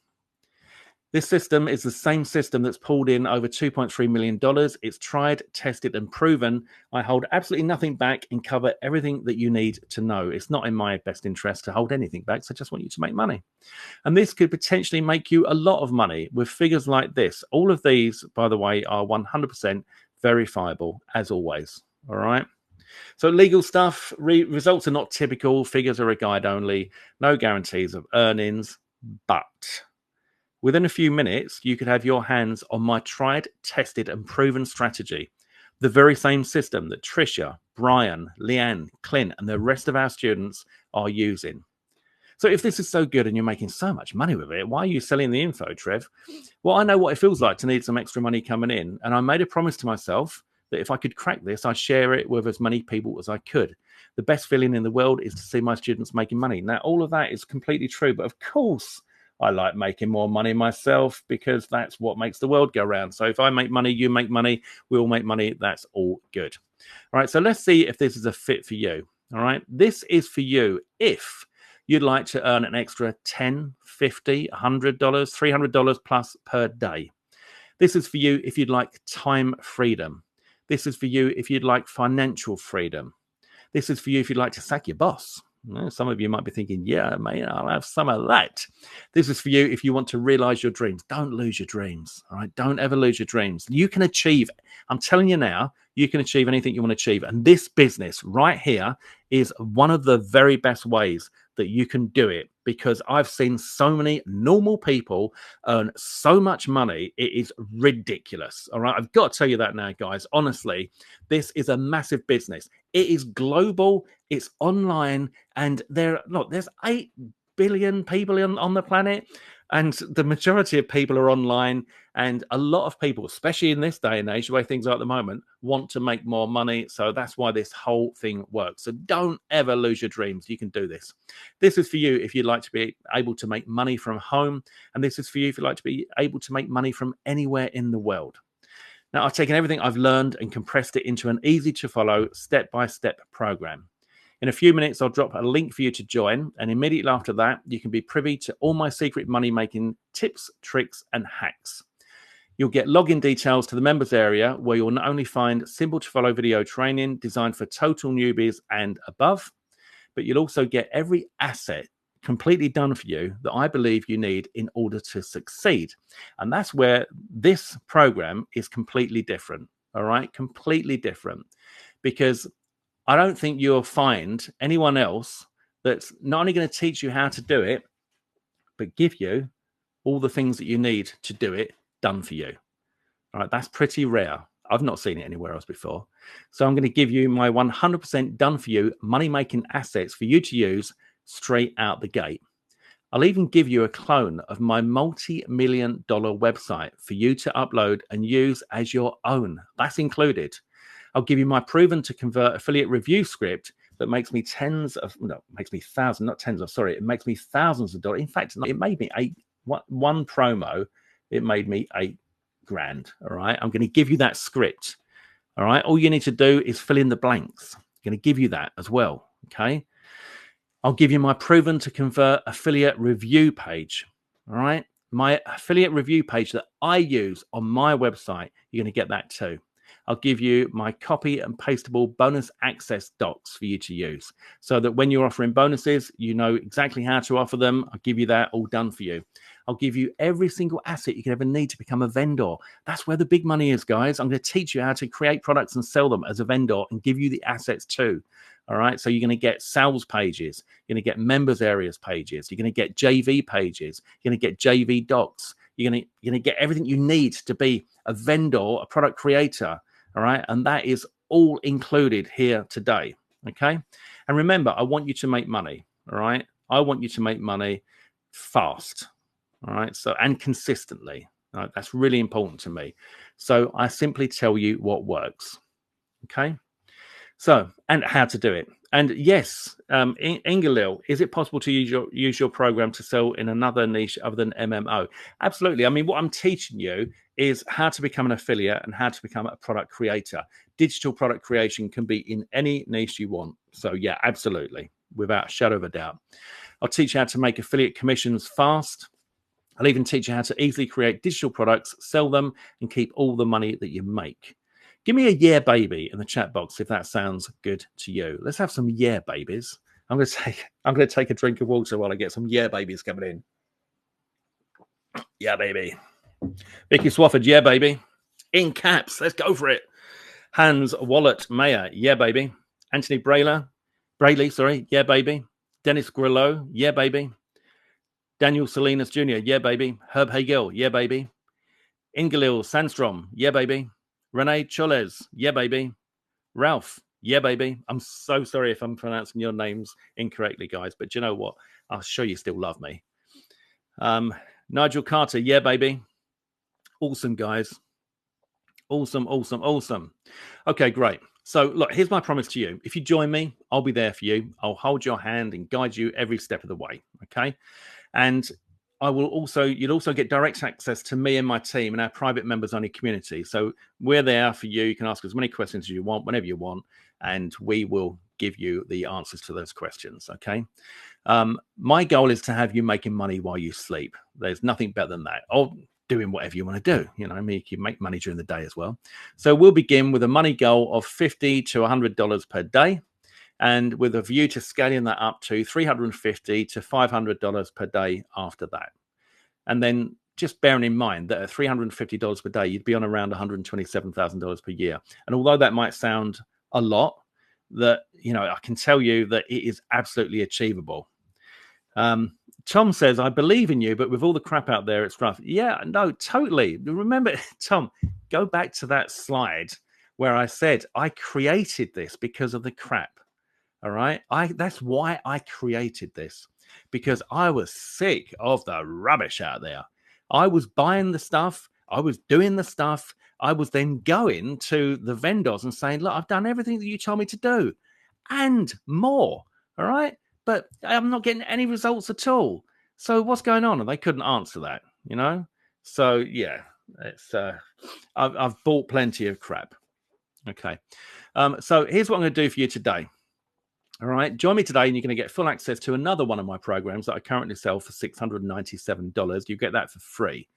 This system is the same system that's pulled in over $2.3 million. It's tried, tested, and proven. I hold absolutely nothing back and cover everything that you need to know. It's not in my best interest to hold anything back, so I just want you to make money. And this could potentially make you a lot of money with figures like this. All of these, by the way, are 100% verifiable, as always. All right? So legal stuff, results are not typical. Figures are a guide only. No guarantees of earnings, but within a few minutes, you could have your hands on my tried, tested, and proven strategy. The very same system that Tricia, Brian, Leanne, Clint, and the rest of our students are using. So if this is so good and you're making so much money with it, why are you selling the info, Trev? Well, I know what it feels like to need some extra money coming in. And I made a promise to myself that if I could crack this, I'd share it with as many people as I could. The best feeling in the world is to see my students making money. Now, all of that is completely true. But of course, I like making more money myself because that's what makes the world go round. So if I make money, you make money, we all make money. That's all good. All right. So let's see if this is a fit for you. All right. This is for you if you'd like to earn an extra $10, $50, $100, $300 plus per day. This is for you if you'd like time freedom. This is for you if you'd like financial freedom. This is for you if you'd like to sack your boss. Some of you might be thinking, yeah, man, I'll have some of that. This is for you if you want to realize your dreams. Don't lose your dreams. All right. Don't ever lose your dreams. You can achieve. I'm telling you now, you can achieve anything you want to achieve. And this business right here is one of the very best ways that you can do it, because I've seen so many normal people earn so much money. It is ridiculous. All right. I've got to tell you that now, guys. Honestly, this is a massive business. It is global. It's online. And there's 8 billion people on the planet. And the majority of people are online. And a lot of people, especially in this day and age, the way things are at the moment, want to make more money. So that's why this whole thing works. So don't ever lose your dreams. You can do this. This is for you if you'd like to be able to make money from home. And this is for you if you'd like to be able to make money from anywhere in the world. Now, I've taken everything I've learned and compressed it into an easy-to-follow, step-by-step program. In a few minutes, I'll drop a link for you to join. And immediately after that, you can be privy to all my secret money-making tips, tricks, and hacks. You'll get login details to the members area where you'll not only find simple-to-follow video training designed for total newbies and above, but you'll also get every asset completely done for you that I believe you need in order to succeed. And that's where this program is completely different. All right, completely different, because I don't think you'll find anyone else that's not only going to teach you how to do it, but give you all the things that you need to do it done for you. All right, that's pretty rare. I've not seen it anywhere else before. So I'm going to give you my 100% done for you money-making assets for you to use straight out the gate. I'll even give you a clone of my multi-million-dollar website for you to upload and use as your own. That's included. I'll give you my proven to convert affiliate review script that makes me thousands of dollars. In fact, it made me one promo. It made me grand. All right. I'm going to give you that script. All right. All you need to do is fill in the blanks. I'm going to give you that as well. Okay. I'll give you my proven to convert affiliate review page. All right. My affiliate review page that I use on my website, you're going to get that too. I'll give you my copy and pastable bonus access docs for you to use so that when you're offering bonuses, you know exactly how to offer them. I'll give you that all done for you. I'll give you every single asset you can ever need to become a vendor. That's where the big money is, guys. I'm going to teach you how to create products and sell them as a vendor and give you the assets too. All right. So you're going to get sales pages. You're going to get members areas pages. You're going to get JV pages. You're going to get JV docs. You're going to get everything you need to be a vendor, a product creator. All right. And that is all included here today. Okay. And remember, I want you to make money. All right. I want you to make money fast. All right. So, and consistently. All right? That's really important to me. So I simply tell you what works. Okay. So, and how to do it. And yes, Ingalil, is it possible to use your program to sell in another niche other than MMO? Absolutely. I mean, what I'm teaching you is how to become an affiliate and how to become a product creator. Digital product creation can be in any niche you want. So yeah, absolutely, without a shadow of a doubt. I'll teach you how to make affiliate commissions fast. I'll even teach you how to easily create digital products, sell them, and keep all the money that you make. Give me a yeah, baby in the chat box if that sounds good to you. Let's have some yeah, babies. I'm going to take a drink of water while I get some yeah, babies coming in. Yeah, baby. Vicky Swafford, yeah, baby. In caps, let's go for it. Hans Wallet Mayer, yeah, baby. Anthony Brayley, sorry, yeah, baby. Dennis Grillo, yeah, baby. Daniel Salinas Jr., yeah, baby. Herb Hagel, yeah, baby. Ingalil Sandstrom, yeah, baby. Renee Choles, yeah, baby. Ralph, yeah, baby. I'm so sorry if I'm pronouncing your names incorrectly, guys, but you know what? I'll show you still love me. Nigel Carter, yeah, baby. Awesome, guys. Awesome, awesome, awesome. Okay, great. So look, here's my promise to you. If you join me, I'll be there for you. I'll hold your hand and guide you every step of the way, okay? And you'll also get direct access to me and my team and our private members only community. So we're there for you. You can ask as many questions as you want, whenever you want, and we will give you the answers to those questions. Okay. My goal is to have you making money while you sleep. There's nothing better than that. Or doing whatever you want to do. You know, I mean, you can make money during the day as well. So we'll begin with a money goal of $50 to $100 per day, and with a view to scaling that up to $350 to $500 per day after that. And then just bearing in mind that at $350 per day, you'd be on around $127,000 per year. And although that might sound a lot, that, you know, I can tell you that it is absolutely achievable. Tom says, I believe in you, but with all the crap out there, it's rough. Yeah, no, totally. Remember, Tom, go back to that slide where I said I created this because of the crap. All right. That's why I created this, because I was sick of the rubbish out there. I was buying the stuff. I was doing the stuff. I was then going to the vendors and saying, look, I've done everything that you told me to do and more. All right. But I'm not getting any results at all. So what's going on? And they couldn't answer that, you know? So yeah, it's I've bought plenty of crap. Okay. So here's what I'm going to do for you today. All right, join me today and you're going to get full access to another one of my programs that I currently sell for $697. You get that for free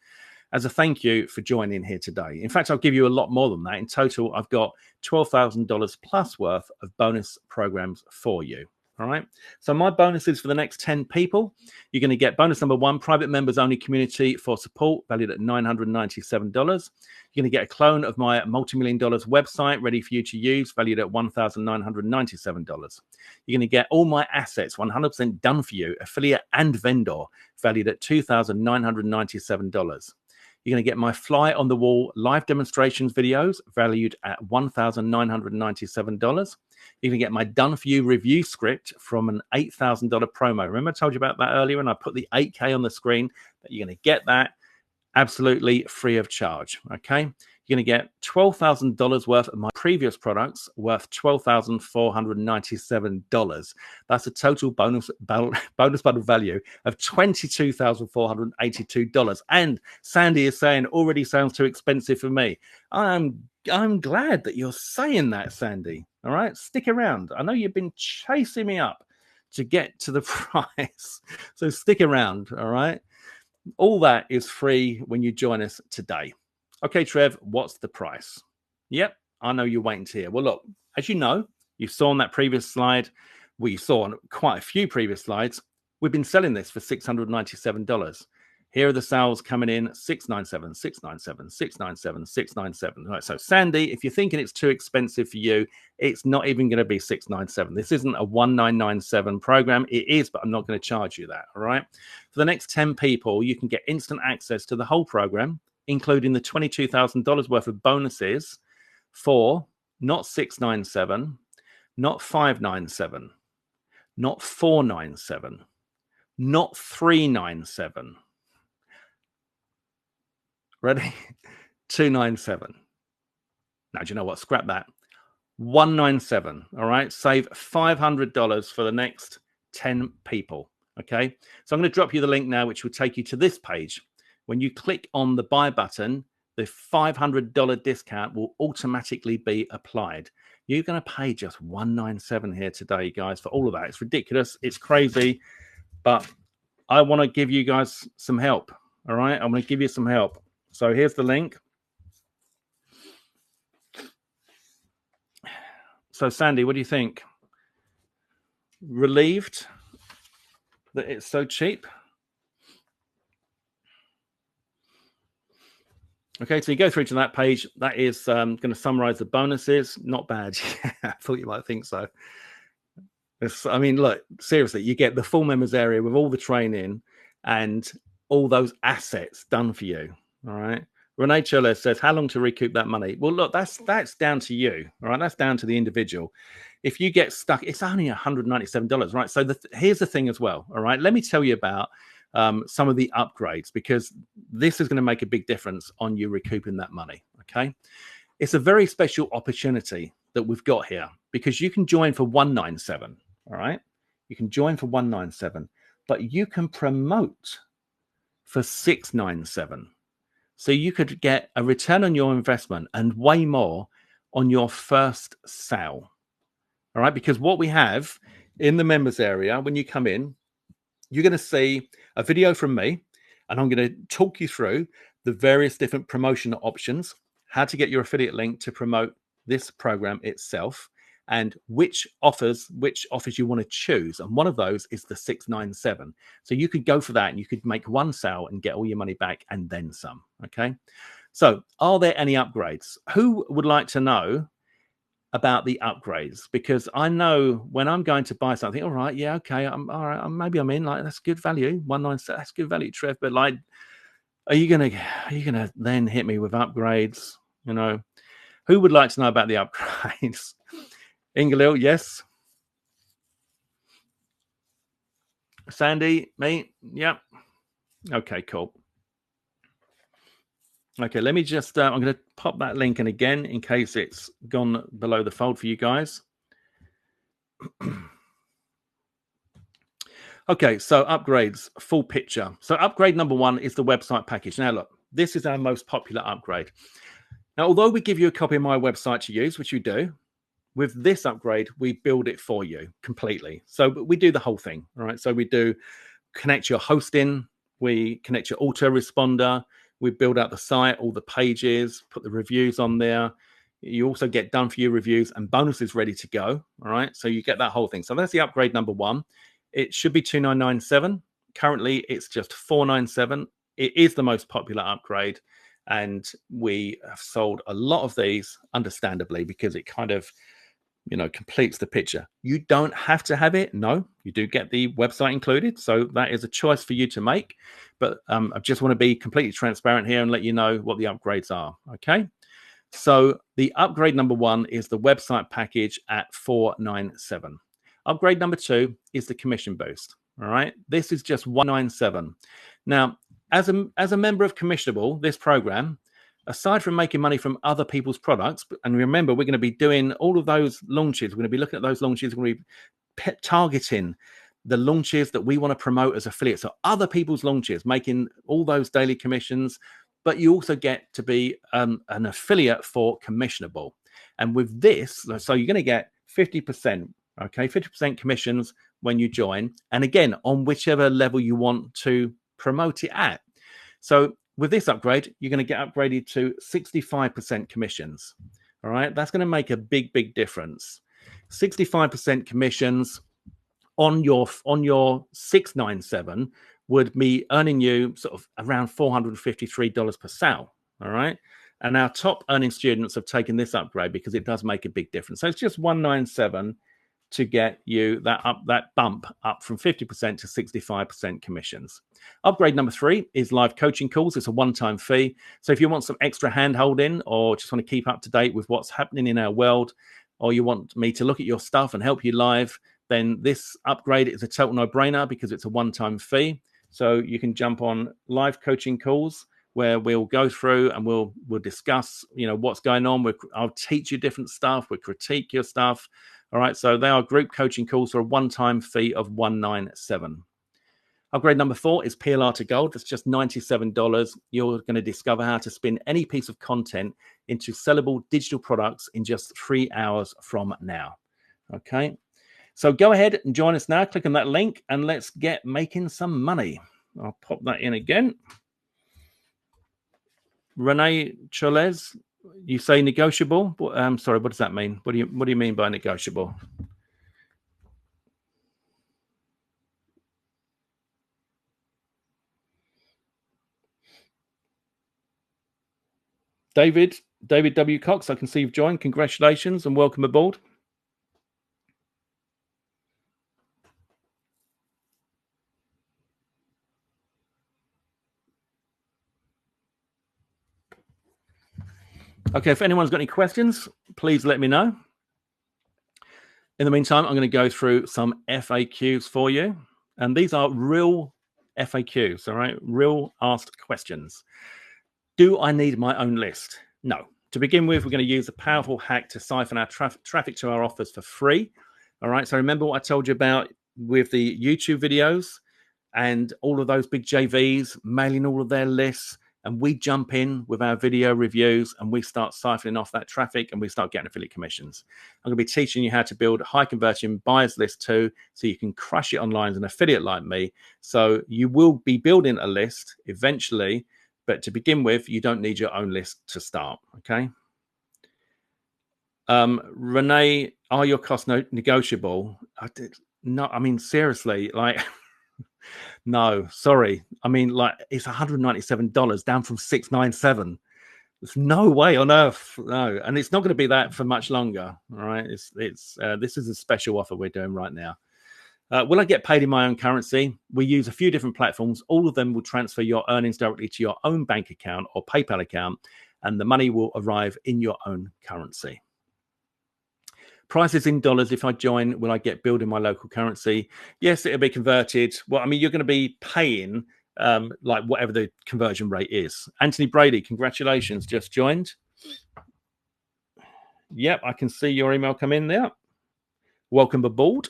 as a thank you for joining here today. In fact, I'll give you a lot more than that. In total, I've got $12,000 plus worth of bonus programs for you. All right. So my bonuses for the next 10 people, you're going to get bonus number 1, private members only community for support, valued at $997. You're going to get a clone of my multi-million dollars website ready for you to use, valued at $1,997. You're going to get all my assets 100% done for you, affiliate and vendor, valued at $2,997. You're going to get my fly on the wall live demonstrations videos valued at $1,997. You're going to get my done for you review script from an $8,000 promo. Remember I told you about that earlier and I put the 8K on the screen, that you're going to get that absolutely free of charge. Okay. You're going to get $12,000 worth of my previous products worth $12,497. That's a total bonus bundle value of $22,482. And Sandy is saying already sounds too expensive for me. I'm glad that you're saying that, Sandy. All right, stick around. I know you've been chasing me up to get to the price, so stick around. All right. All that is free when you join us today. Okay, Trev, what's the price? Yep, I know you're waiting to hear. Well, look, as you know, you saw on that previous slide, you saw on quite a few previous slides, we've been selling this for $697. Here are the sales coming in, 697, 697, 697, 697. Right, so Sandy, if you're thinking it's too expensive for you, it's not even going to be 697. This isn't a 1997 program. It is, but I'm not going to charge you that, all right? For the next 10 people, you can get instant access to the whole program, including the $22,000 worth of bonuses for not 697, not 597, not 497, not 397. Ready? 297. Now, do you know what? Scrap that. 197. All right. Save $500 for the next 10 people. Okay. So I'm going to drop you the link now, which will take you to this page. When you click on the buy button, the $500 discount will automatically be applied. You're going to pay just $197 here today, guys, for all of that. It's ridiculous. It's crazy. But I want to give you guys some help. All right. I'm going to give you some help. So here's the link. So Sandy, what do you think? Relieved that it's so cheap? Okay, so you go through to that page. That is going to summarize the bonuses. Not bad. I thought you might think so. I mean, look, seriously, you get the full members area with all the training and all those assets done for you. All right. Renee Chiller says, how long to recoup that money? Well, look, that's down to you. All right. That's down to the individual. If you get stuck, it's only $197, right? So here's the thing as well. All right. Let me tell you about some of the upgrades, because this is going to make a big difference on you recouping that money. Okay. It's a very special opportunity that we've got here, because you can join for $197. All right. You can join for $197, but you can promote for $697. So you could get a return on your investment and way more on your first sale. All right. Because what we have in the members area, when you come in, you're going to see a video from me, and I'm going to talk you through the various different promotion options, how to get your affiliate link to promote this program itself, and which offers you want to choose. And one of those is the 697. So you could go for that and you could make one sale and get all your money back and then some. Okay. So are there any upgrades? Who would like to know about the upgrades? Because I know when I'm going to buy something, all right, yeah, okay, I'm all right, maybe I'm in, like, that's good value, 197, that's good value, Trev, but like, are you gonna then hit me with upgrades? You know, who would like to know about the upgrades? Ingalil, yes. Sandy, me, yep. Okay, cool. Okay, let me just, I'm going to pop that link in again in case it's gone below the fold for you guys. Okay, so upgrades, full picture. So upgrade number one is the website package. Now, look, this is our most popular upgrade. Now, although we give you a copy of my website to use, which you do, with this upgrade, we build it for you completely. So we do the whole thing, all right? So we do connect your hosting, we connect your autoresponder, we build out the site, all the pages, put the reviews on there. You also get done for you reviews and bonuses ready to go, all right? So you get that whole thing. So that's the upgrade number one. It should be $2,997. Currently, it's just $497. It is the most popular upgrade, and we have sold a lot of these, understandably, because it kind of, you know, completes the picture. You don't have to have it. No, you do get the website included. So that is a choice for you to make. But I just want to be completely transparent here and let you know what the upgrades are. Okay. So the upgrade number one is the website package at $497. Upgrade number two is the commission boost. All right. This is just $197. Now, as a member of Commissionable, this program, aside from making money from other people's products, and remember, we're going to be doing all of those launches. We're going to be looking at those launches. We're going to be targeting the launches that we want to promote as affiliates, so other people's launches, making all those daily commissions. But you also get to be an affiliate for Commissionable. And with this, so you're going to get 50%, okay, 50% commissions when you join. And again, on whichever level you want to promote it at. So with this upgrade, you're going to get upgraded to 65% commissions. All right, that's going to make a big, big difference. 65% commissions on your 697 would be earning you sort of around $453 per sale. All right. And our top earning students have taken this upgrade because it does make a big difference. So it's just 197 to get you that bump up from 50% to 65% commissions. Upgrade number 3 is live coaching calls. It's a one-time fee. So if you want some extra hand-holding or just want to keep up to date with what's happening in our world, or you want me to look at your stuff and help you live, then this upgrade is a total no-brainer because it's a one-time fee. So you can jump on live coaching calls where we'll go through and we'll discuss, what's going on. I'll teach you different stuff. We'll critique your stuff. All right. So they are group coaching calls for a one-time fee of $197. Upgrade number 4 is PLR to Gold. That's just $97. You're going to discover how to spin any piece of content into sellable digital products in just 3 hours from now. Okay. So go ahead and join us now. Click on that link and let's get making some money. I'll pop that in again. Renee Cholez, you say negotiable? I'm sorry, what does that mean? What do you mean by negotiable? David W. Cox, I can see you've joined. Congratulations and welcome aboard. Okay, if anyone's got any questions, please let me know. In the meantime, I'm going to go through some FAQs for you. And these are real FAQs, all right? Real asked questions. Do I need my own list? No. To begin with, we're going to use a powerful hack to siphon our traffic to our offers for free. All right, so remember what I told you about with the YouTube videos and all of those big JVs mailing all of their lists, and we jump in with our video reviews and we start siphoning off that traffic and we start getting affiliate commissions. I'm going to be teaching you how to build a high conversion buyers list too, so you can crush it online as an affiliate like me. So you will be building a list eventually, but to begin with, you don't need your own list to start, okay? Renee, are your costs negotiable? Seriously, like... No, sorry. It's $197 down from $697. There's no way on earth. No, and it's not going to be that for much longer. All right. This is a special offer we're doing right now. Will I get paid in my own currency? We use a few different platforms. All of them will transfer your earnings directly to your own bank account or PayPal account, and the money will arrive in your own currency. Prices in dollars. If I join, will I get billed in my local currency? Yes, it'll be converted. Well, you're going to be paying like whatever the conversion rate is. Anthony Brady, congratulations, just joined. Yep, I can see your email come in there. Welcome aboard.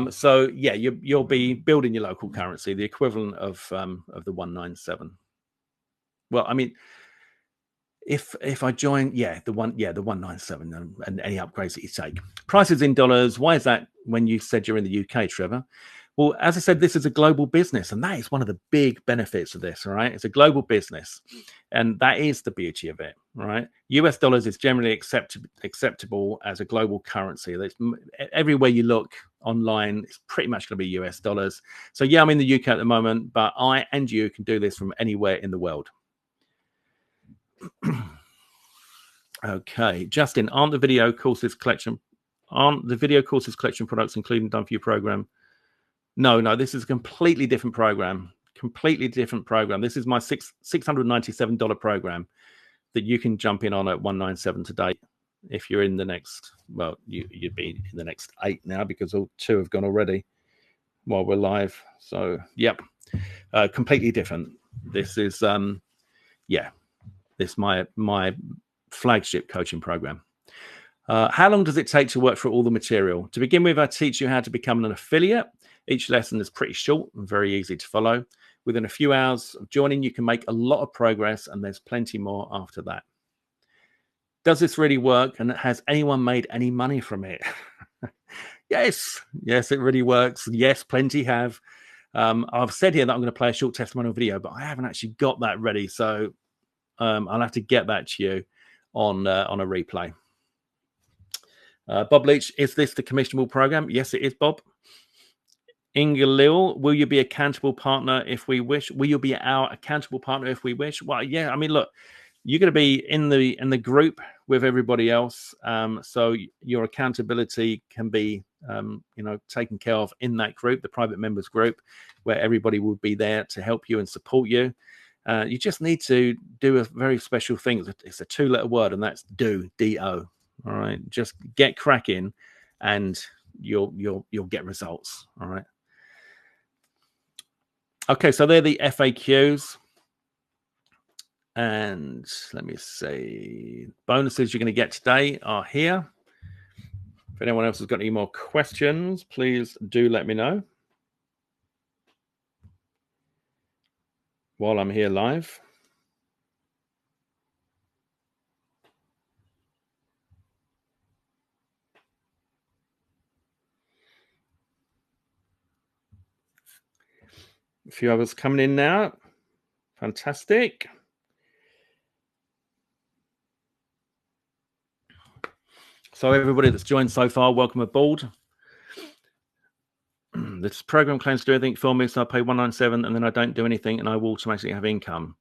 So yeah, you'll be building your local currency, the equivalent of the 197. Well, if I join, the 197 and any upgrades that you take. Prices in dollars. Why is that when you said you're in the UK, Trevor? Well, as I said, this is a global business, and that is one of the big benefits of this, all right? It's a global business, and that is the beauty of it, right? US dollars is generally acceptable as a global currency. Everywhere you look online, it's pretty much going to be US dollars. So yeah, I'm in the UK at the moment, but I and you can do this from anywhere in the world. Okay, Justin, aren't the video courses collection products including done for your program? No, this is a completely different program. This is my $697 program that you can jump in on at 197 today. If you're in the next, well, you'd be in the next 8 now because all 2 have gone already while we're live. So, yep, completely different. This is this my flagship coaching program. How long does it take to work through all the material? To begin with, I teach you how to become an affiliate. Each lesson is pretty short and very easy to follow. Within a few hours of joining, you can make a lot of progress, and there's plenty more after that. Does this really work? And has anyone made any money from it? Yes, it really works. Yes, plenty have. I've said here that I'm going to play a short testimonial video, but I haven't actually got that ready. So I'll have to get that to you on a replay. Bob Leach, is this the commissionable program? Yes, it is, Bob. Inga Lil, will you be accountable partner if we wish? Will you be our accountable partner if we wish? Well, yeah, I mean, look, you're going to be in the group with everybody else, so your accountability can be taken care of in that group, the private members group, where everybody will be there to help you and support you. You just need to do a very special thing. It's a 2-letter word, and that's do, D-O. All right, just get cracking, and you'll get results. All right. Okay, so they're the FAQs. And let me see. Bonuses you're going to get today are here. If anyone else has got any more questions, please do let me know while I'm here live. A few others coming in now. Fantastic. So everybody that's joined so far, welcome aboard. This program claims to do everything for me, so I pay $197 and then I don't do anything and I will automatically have income.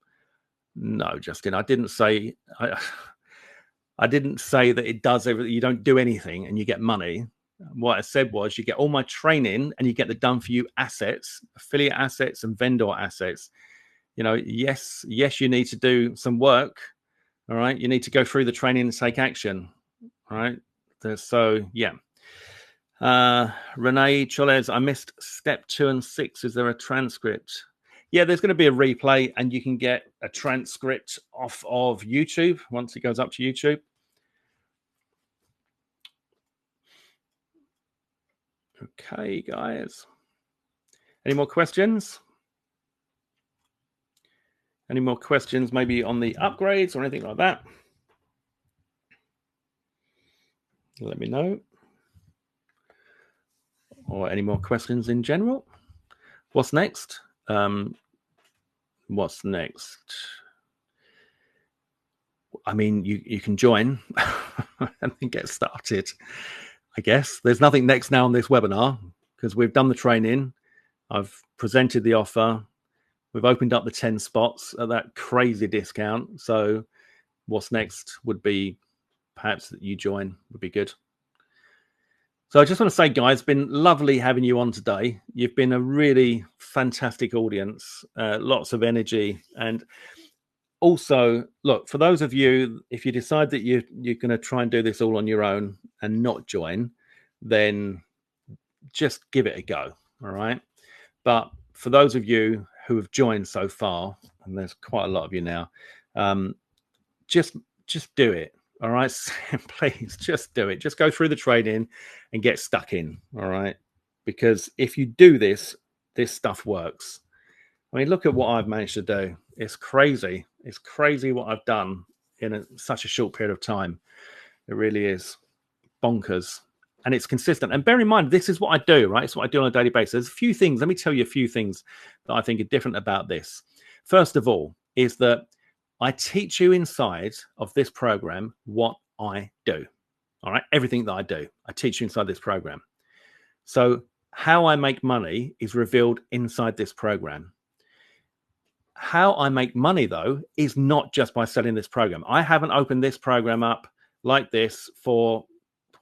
No, Justin, I didn't say I didn't say that it does everything. You don't do anything and you get money. What I said was you get all my training and you get the done for you assets, affiliate assets and vendor assets. Yes, you need to do some work. All right. You need to go through the training and take action. All right. So, yeah. Renee Cholez, I missed step 2 and 6. Is there a transcript? Yeah, there's going to be a replay and you can get a transcript off of YouTube once it goes up to YouTube. Okay, guys. Any more questions? Any more questions maybe on the upgrades or anything like that? Let me know. Or any more questions in general? What's next? What's next? I mean, you can join and then get started. I guess there's nothing next now on this webinar because we've done the training. I've presented the offer. We've opened up the 10 spots at that crazy discount. So what's next would be perhaps that you join would be good. So I just want to say, guys, it's been lovely having you on today. You've been a really fantastic audience, lots of energy. And also, look, for those of you, if you decide that you're going to try and do this all on your own and not join, then just give it a go. All right. But for those of you who have joined so far, and there's quite a lot of you now, just do it. All right. Please just do it. Just go through the training and get stuck in. All right. Because if you do this stuff works. I mean, look at what I've managed to do. It's crazy. It's crazy what I've done in such a short period of time. It really is bonkers. And it's consistent. And bear in mind, this is what I do, right? It's what I do on a daily basis. There's a few things. Let me tell you a few things that I think are different about this. First of all, is that I teach you inside of this program what I do. All right. Everything that I do, I teach you inside this program. So how I make money is revealed inside this program. How I make money, though, is not just by selling this program. I haven't opened this program up like this for,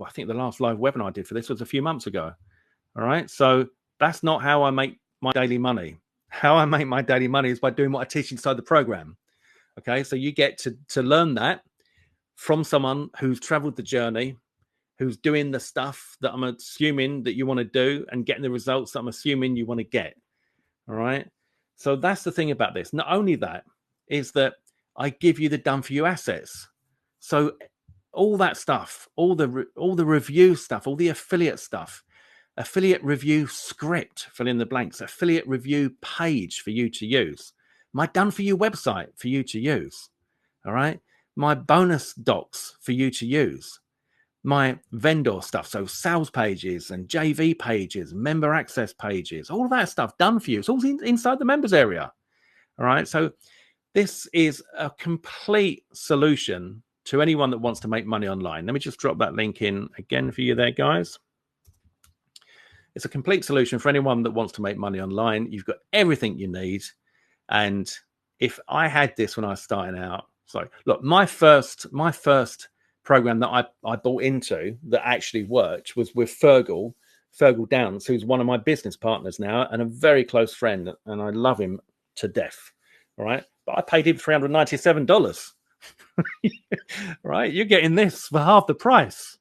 I think the last live webinar I did for this was a few months ago. All right. So that's not how I make my daily money. How I make my daily money is by doing what I teach inside the program. Okay. So you get to learn that from someone who's traveled the journey, who's doing the stuff that I'm assuming that you want to do and getting the results that I'm assuming you want to get. All right. So that's the thing about this. Not only that, is that I give you the done for you assets. So all that stuff, all the review stuff, all the affiliate stuff, affiliate review script, fill in the blanks, affiliate review page for you to use, my done for you website for you to use. All right. My bonus docs for you to use, my vendor stuff. So sales pages and JV pages, member access pages, all of that stuff done for you. It's all inside the members area. All right. So this is a complete solution to anyone that wants to make money online. Let me just drop that link in again for you there, guys. It's a complete solution for anyone that wants to make money online. You've got everything you need. And if I had this when I was starting out, so look, my first program that I bought into that actually worked was with Fergal Downs, who's one of my business partners now and a very close friend, and I love him to death. All right. But I paid him $397. Right. You're getting this for half the price.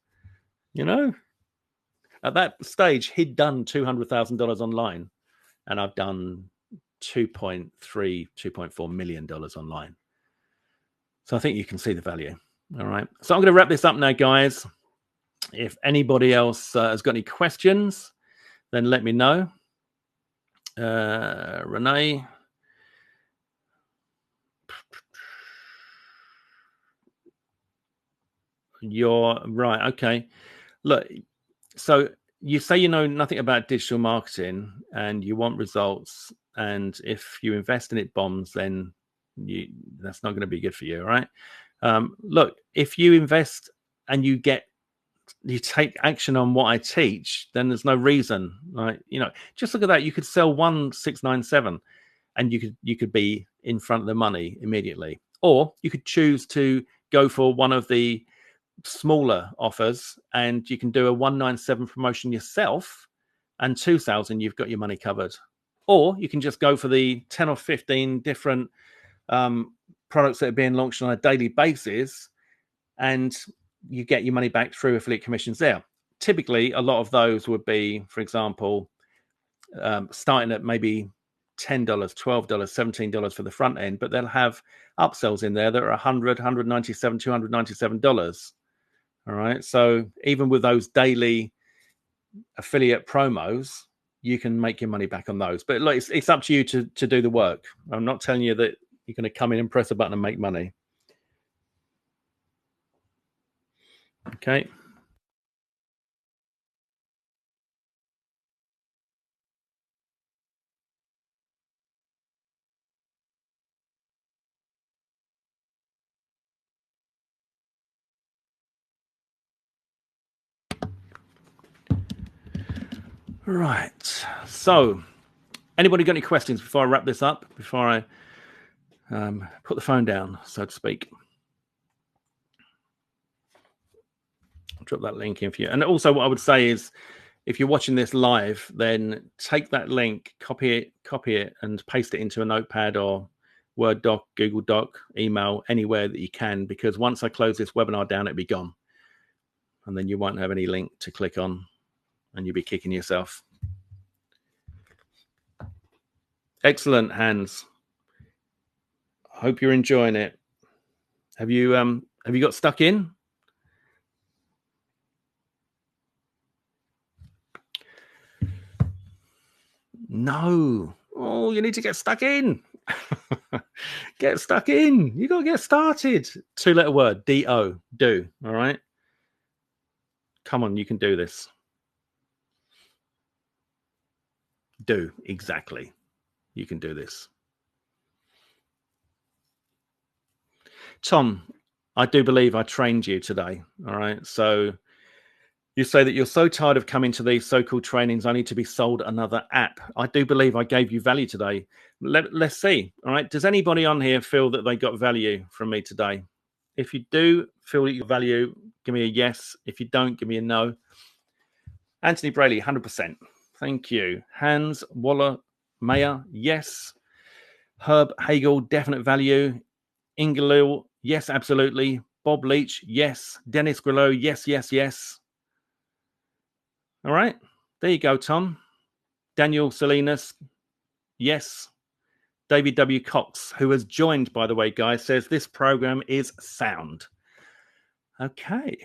You know, at that stage, he'd done $200,000 online, and I've done $2.4 million online. So I think you can see the value. All right. So I'm going to wrap this up now, guys. If anybody else has got any questions, then let me know. Renee. You're right. Okay. Look, so you say you know nothing about digital marketing and you want results. And if you invest and it bombs, then that's not going to be good for you. All right. Look, if you invest and you take action on what I teach, then there's no reason. Like, just look at that. You could sell 1697 and you could be in front of the money immediately. Or you could choose to go for one of the smaller offers and you can do a 197 promotion yourself, and 2 sales and you've got your money covered. Or you can just go for the 10 or 15 different products that are being launched on a daily basis, and you get your money back through affiliate commissions there. Typically, a lot of those would be, for example, starting at maybe $10, $12, $17 for the front end, but they'll have upsells in there that are $100, $197, $297. All right. So even with those daily affiliate promos, you can make your money back on those. But look, it's up to you to do the work. I'm not telling you that you're going to come in and press a button and make money. Okay. Right. So, anybody got any questions before I wrap this up? Before I put the phone down, so to speak? I'll drop that link in for you. And also, what I would say is, if you're watching this live, then take that link, copy it, and paste it into a notepad or Word doc, Google Doc, email, anywhere that you can, because once I close this webinar down, it'll be gone. And then you won't have any link to click on and you'll be kicking yourself. Excellent, Hans. I hope you're enjoying it. Have you got stuck in? No. Oh, you need to get stuck in. Get stuck in. You got to get started. 2-letter word, D-O, do. All right. Come on, you can do this. Do, exactly. You can do this. Tom, I do believe I trained you today. All right. So you say that you're so tired of coming to these so-called trainings only to be sold another app. I do believe I gave you value today. Let's see. All right. Does anybody on here feel that they got value from me today? If you do feel that you got value, give me a yes. If you don't, give me a no. Anthony Brayley, 100%. Thank you. Hans Waller Mayer, yes. Herb Hagel, definite value. Ingelil, yes, absolutely. Bob Leach, yes. Dennis Grillo, yes, yes, yes. All right. There you go, Tom. Daniel Salinas, yes. David W. Cox, who has joined, by the way, guys, says this program is sound. Okay.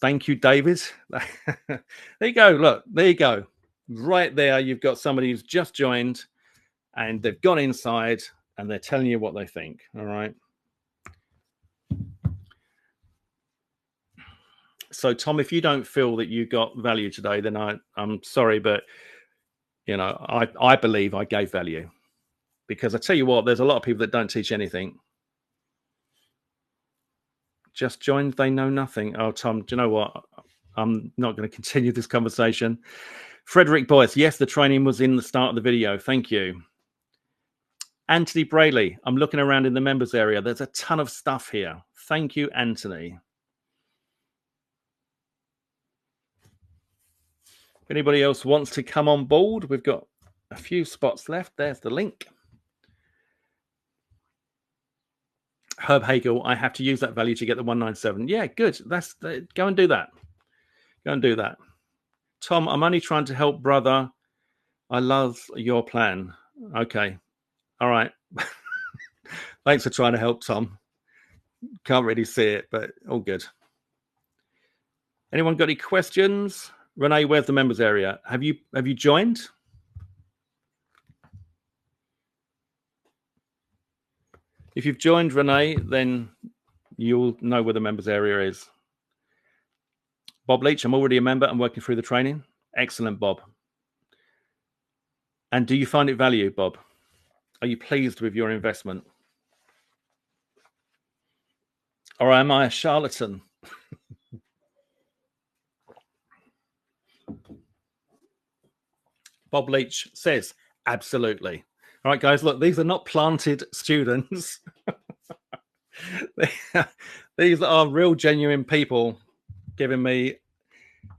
Thank you, David. There you go. Look, there you go. Right there, you've got somebody who's just joined and they've gone inside and they're telling you what they think. All right. So, Tom, if you don't feel that you got value today, then I'm sorry, but I believe I gave value, because I tell you what, there's a lot of people that don't teach anything. Just joined, they know nothing. Oh, Tom, do you know what? I'm not going to continue this conversation. Frederick Boyce, yes, the training was in the start of the video. Thank you. Anthony Brayley, I'm looking around in the members area. There's a ton of stuff here. Thank you, Anthony. If anybody else wants to come on board, we've got a few spots left. There's the link. Herb Hagel, I have to use that value to get the 197. Yeah, good. Go and do that. Go and do that. Tom, I'm only trying to help, brother. I love your plan. Okay. All right. Thanks for trying to help, Tom. Can't really see it, but all good. Anyone got any questions? Renee, where's the members area? Have you joined? If you've joined, Renee, then you'll know where the members area is. Bob Leach, I'm already a member. I'm working through the training. Excellent, Bob. And do you find it value, Bob? Are you pleased with your investment? Or am I a charlatan? Bob Leach says, absolutely. All right, guys, look, these are not planted students. These are real, genuine people giving me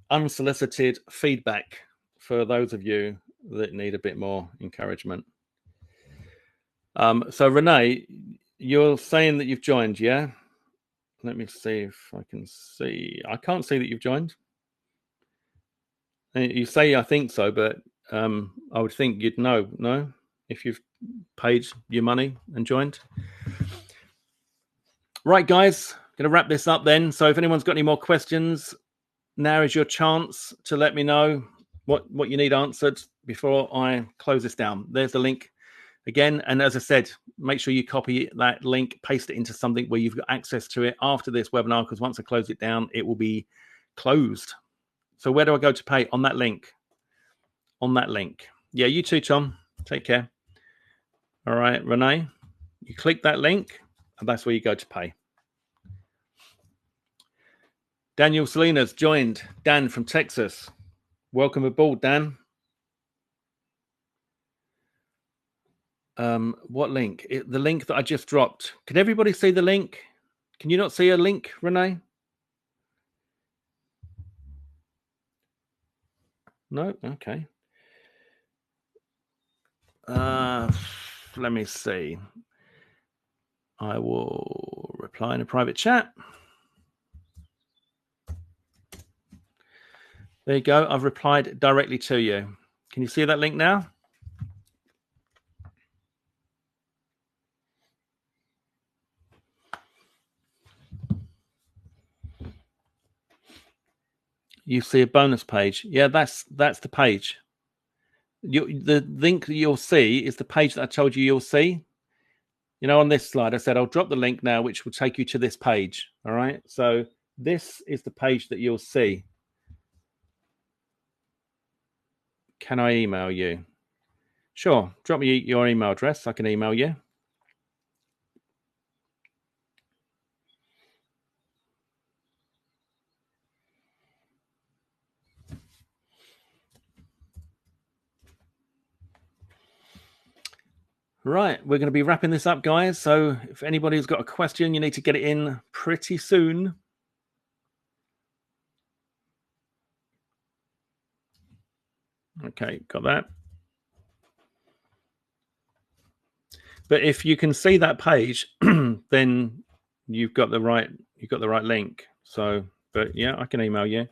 unsolicited feedback for those of you that need a bit more encouragement. So, Renee, you're saying that you've joined, yeah? Let me see if I can see. I can't see that you've joined. You say I think so, but I would think you'd know, no? If you've paid your money and joined. Right, guys, going to wrap this up then. So if anyone's got any more questions, now is your chance to let me know what you need answered before I close this down. There's the link again. And as I said, make sure you copy that link, paste it into something where you've got access to it after this webinar, because once I close it down, it will be closed. So where do I go to pay? On that link. On that link. Yeah, you too, Tom. Take care. All right, Renee, you click that link, and that's where you go to pay. Daniel Salinas joined. Dan from Texas. Welcome aboard, Dan. What link? The link that I just dropped. Can everybody see the link? Can you not see a link, Renee? No? Okay. Let me see. I will reply in a private chat. There you go. I've replied directly to you. Can you see that link now? You see a bonus page. Yeah, that's the page. The link that you'll see is the page that I told you you'll see. You know, on this slide, I said I'll drop the link now, which will take you to this page. All right. So this is the page that you'll see. Can I email you? Sure. Drop me your email address. I can email you. Right, we're going to be wrapping this up, guys. So if anybody's got a question, you need to get it in pretty soon. Okay, got that. But if you can see that page, then you've got the right link. So, but yeah, I can email you.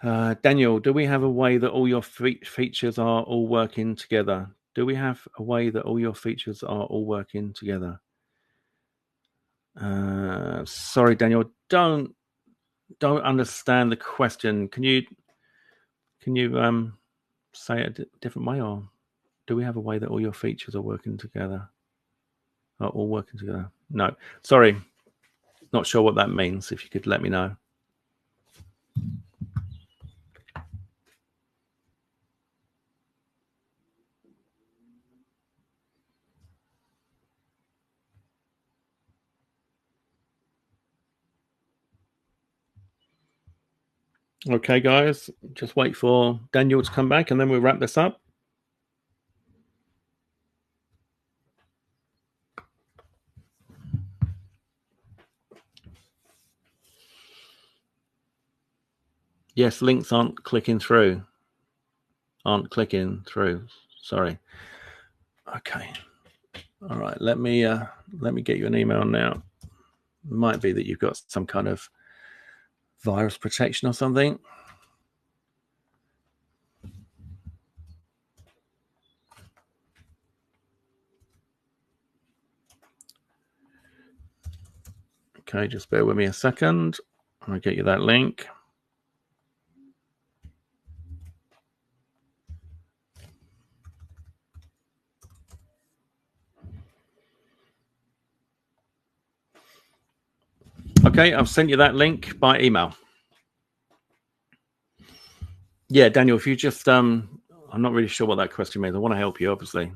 Daniel, do we have a way that all your features are all working together? Do we have a way that all your features are all working together? Sorry, Daniel, don't understand the question. Can you say it a different way, or do we have a way that all your features are working together? Are all working together? No, sorry, not sure what that means. If you could let me know. Okay, guys, just wait for Daniel to come back and then we'll wrap this up. Yes, links aren't clicking through. Sorry. Okay. All right. Let me get you an email now. It might be that you've got some kind of virus protection or something. Okay, just bear with me a second. I'll get you that link. Okay, I've sent you that link by email. Yeah, Daniel, if you just, I'm not really sure what that question means. I want to help you, obviously.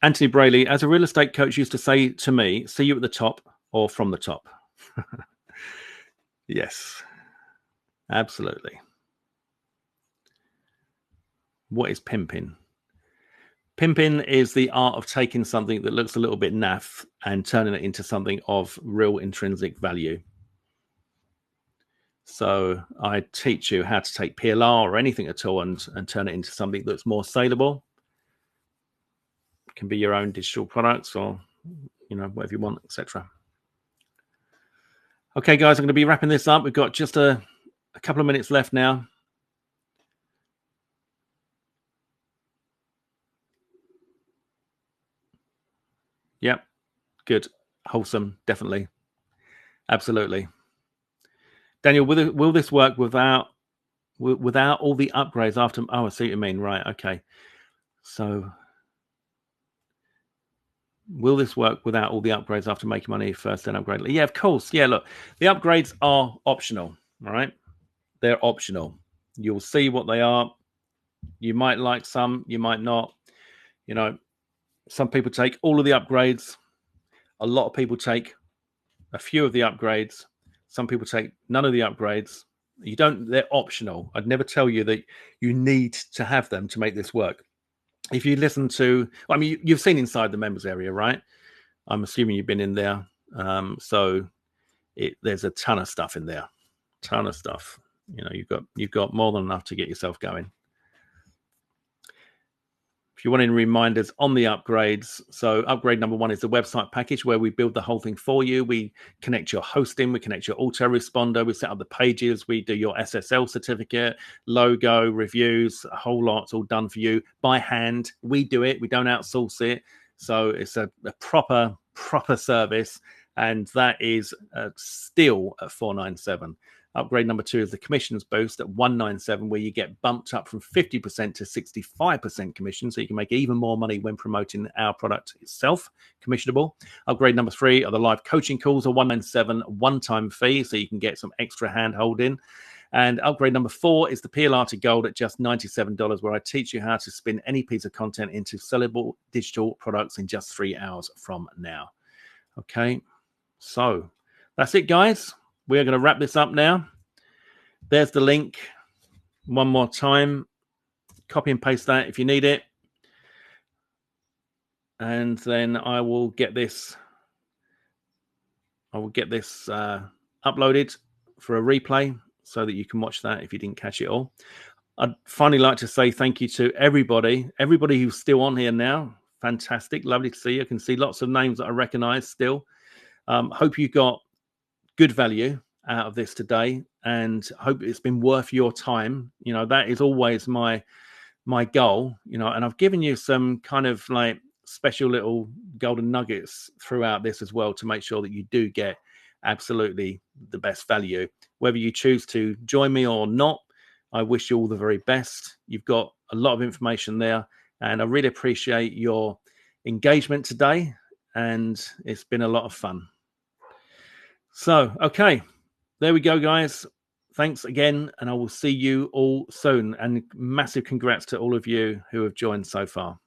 Anthony Brayley, as a real estate coach used to say to me, see you at the top or from the top. Yes, absolutely. What is pimping? Pimping is the art of taking something that looks a little bit naff and turning it into something of real intrinsic value. So I teach you how to take PLR or anything at all and turn it into something that's more saleable. It can be your own digital products or, whatever you want, etc. Okay, guys, I'm going to be wrapping this up. We've got just a couple of minutes left now. Yep. Good. Wholesome. Definitely. Absolutely. Daniel, will this work without all the upgrades after? Oh, I see what you mean. Right. Okay. So will this work without all the upgrades after making money first, then upgrade? Yeah, of course. Yeah, look, the upgrades are optional. All right. They're optional. You'll see what they are. You might like some, you might not. Some people take all of the upgrades. A lot of people take a few of the upgrades. Some people take none of the upgrades. They're optional. I'd never tell you that you need to have them to make this work. If you listen to, you've seen inside the members area, right? I'm assuming you've been in there. So there's a ton of stuff in there. Ton of stuff. You've got more than enough to get yourself going. If you want any reminders on the upgrades, so upgrade number 1 is the website package where we build the whole thing for you. We connect your hosting, we connect your autoresponder, we set up the pages, we do your SSL certificate, logo, reviews, a whole lot. It's all done for you by hand. We do it. We don't outsource it. So it's a proper service, and that is still at $497. Upgrade number 2 is the commissions boost at $197, where you get bumped up from 50% to 65% commission, so you can make even more money when promoting our product itself, commissionable. Upgrade number 3 are the live coaching calls, a $197 one-time fee, so you can get some extra hand-holding. And upgrade number 4 is the PLR to Gold at just $97, where I teach you how to spin any piece of content into sellable digital products in just 3 hours from now. Okay, so that's it, guys. We're going to wrap this up now. There's the link. One more time. Copy and paste that if you need it. And then I will get this uploaded for a replay so that you can watch that if you didn't catch it all. I'd finally like to say thank you to everybody who's still on here now. Fantastic. Lovely to see you. I can see lots of names that I recognize still. Hope you got good value out of this today, and hope it's been worth your time. You know, that is always my goal, you know, and I've given you some kind of like special little golden nuggets throughout this as well to make sure that you do get absolutely the best value. Whether you choose to join me or not, I wish you all the very best. You've got a lot of information there, and I really appreciate your engagement today, and it's been a lot of fun. So, okay, there we go, guys. Thanks again, and I will see you all soon. And massive congrats to all of you who have joined so far.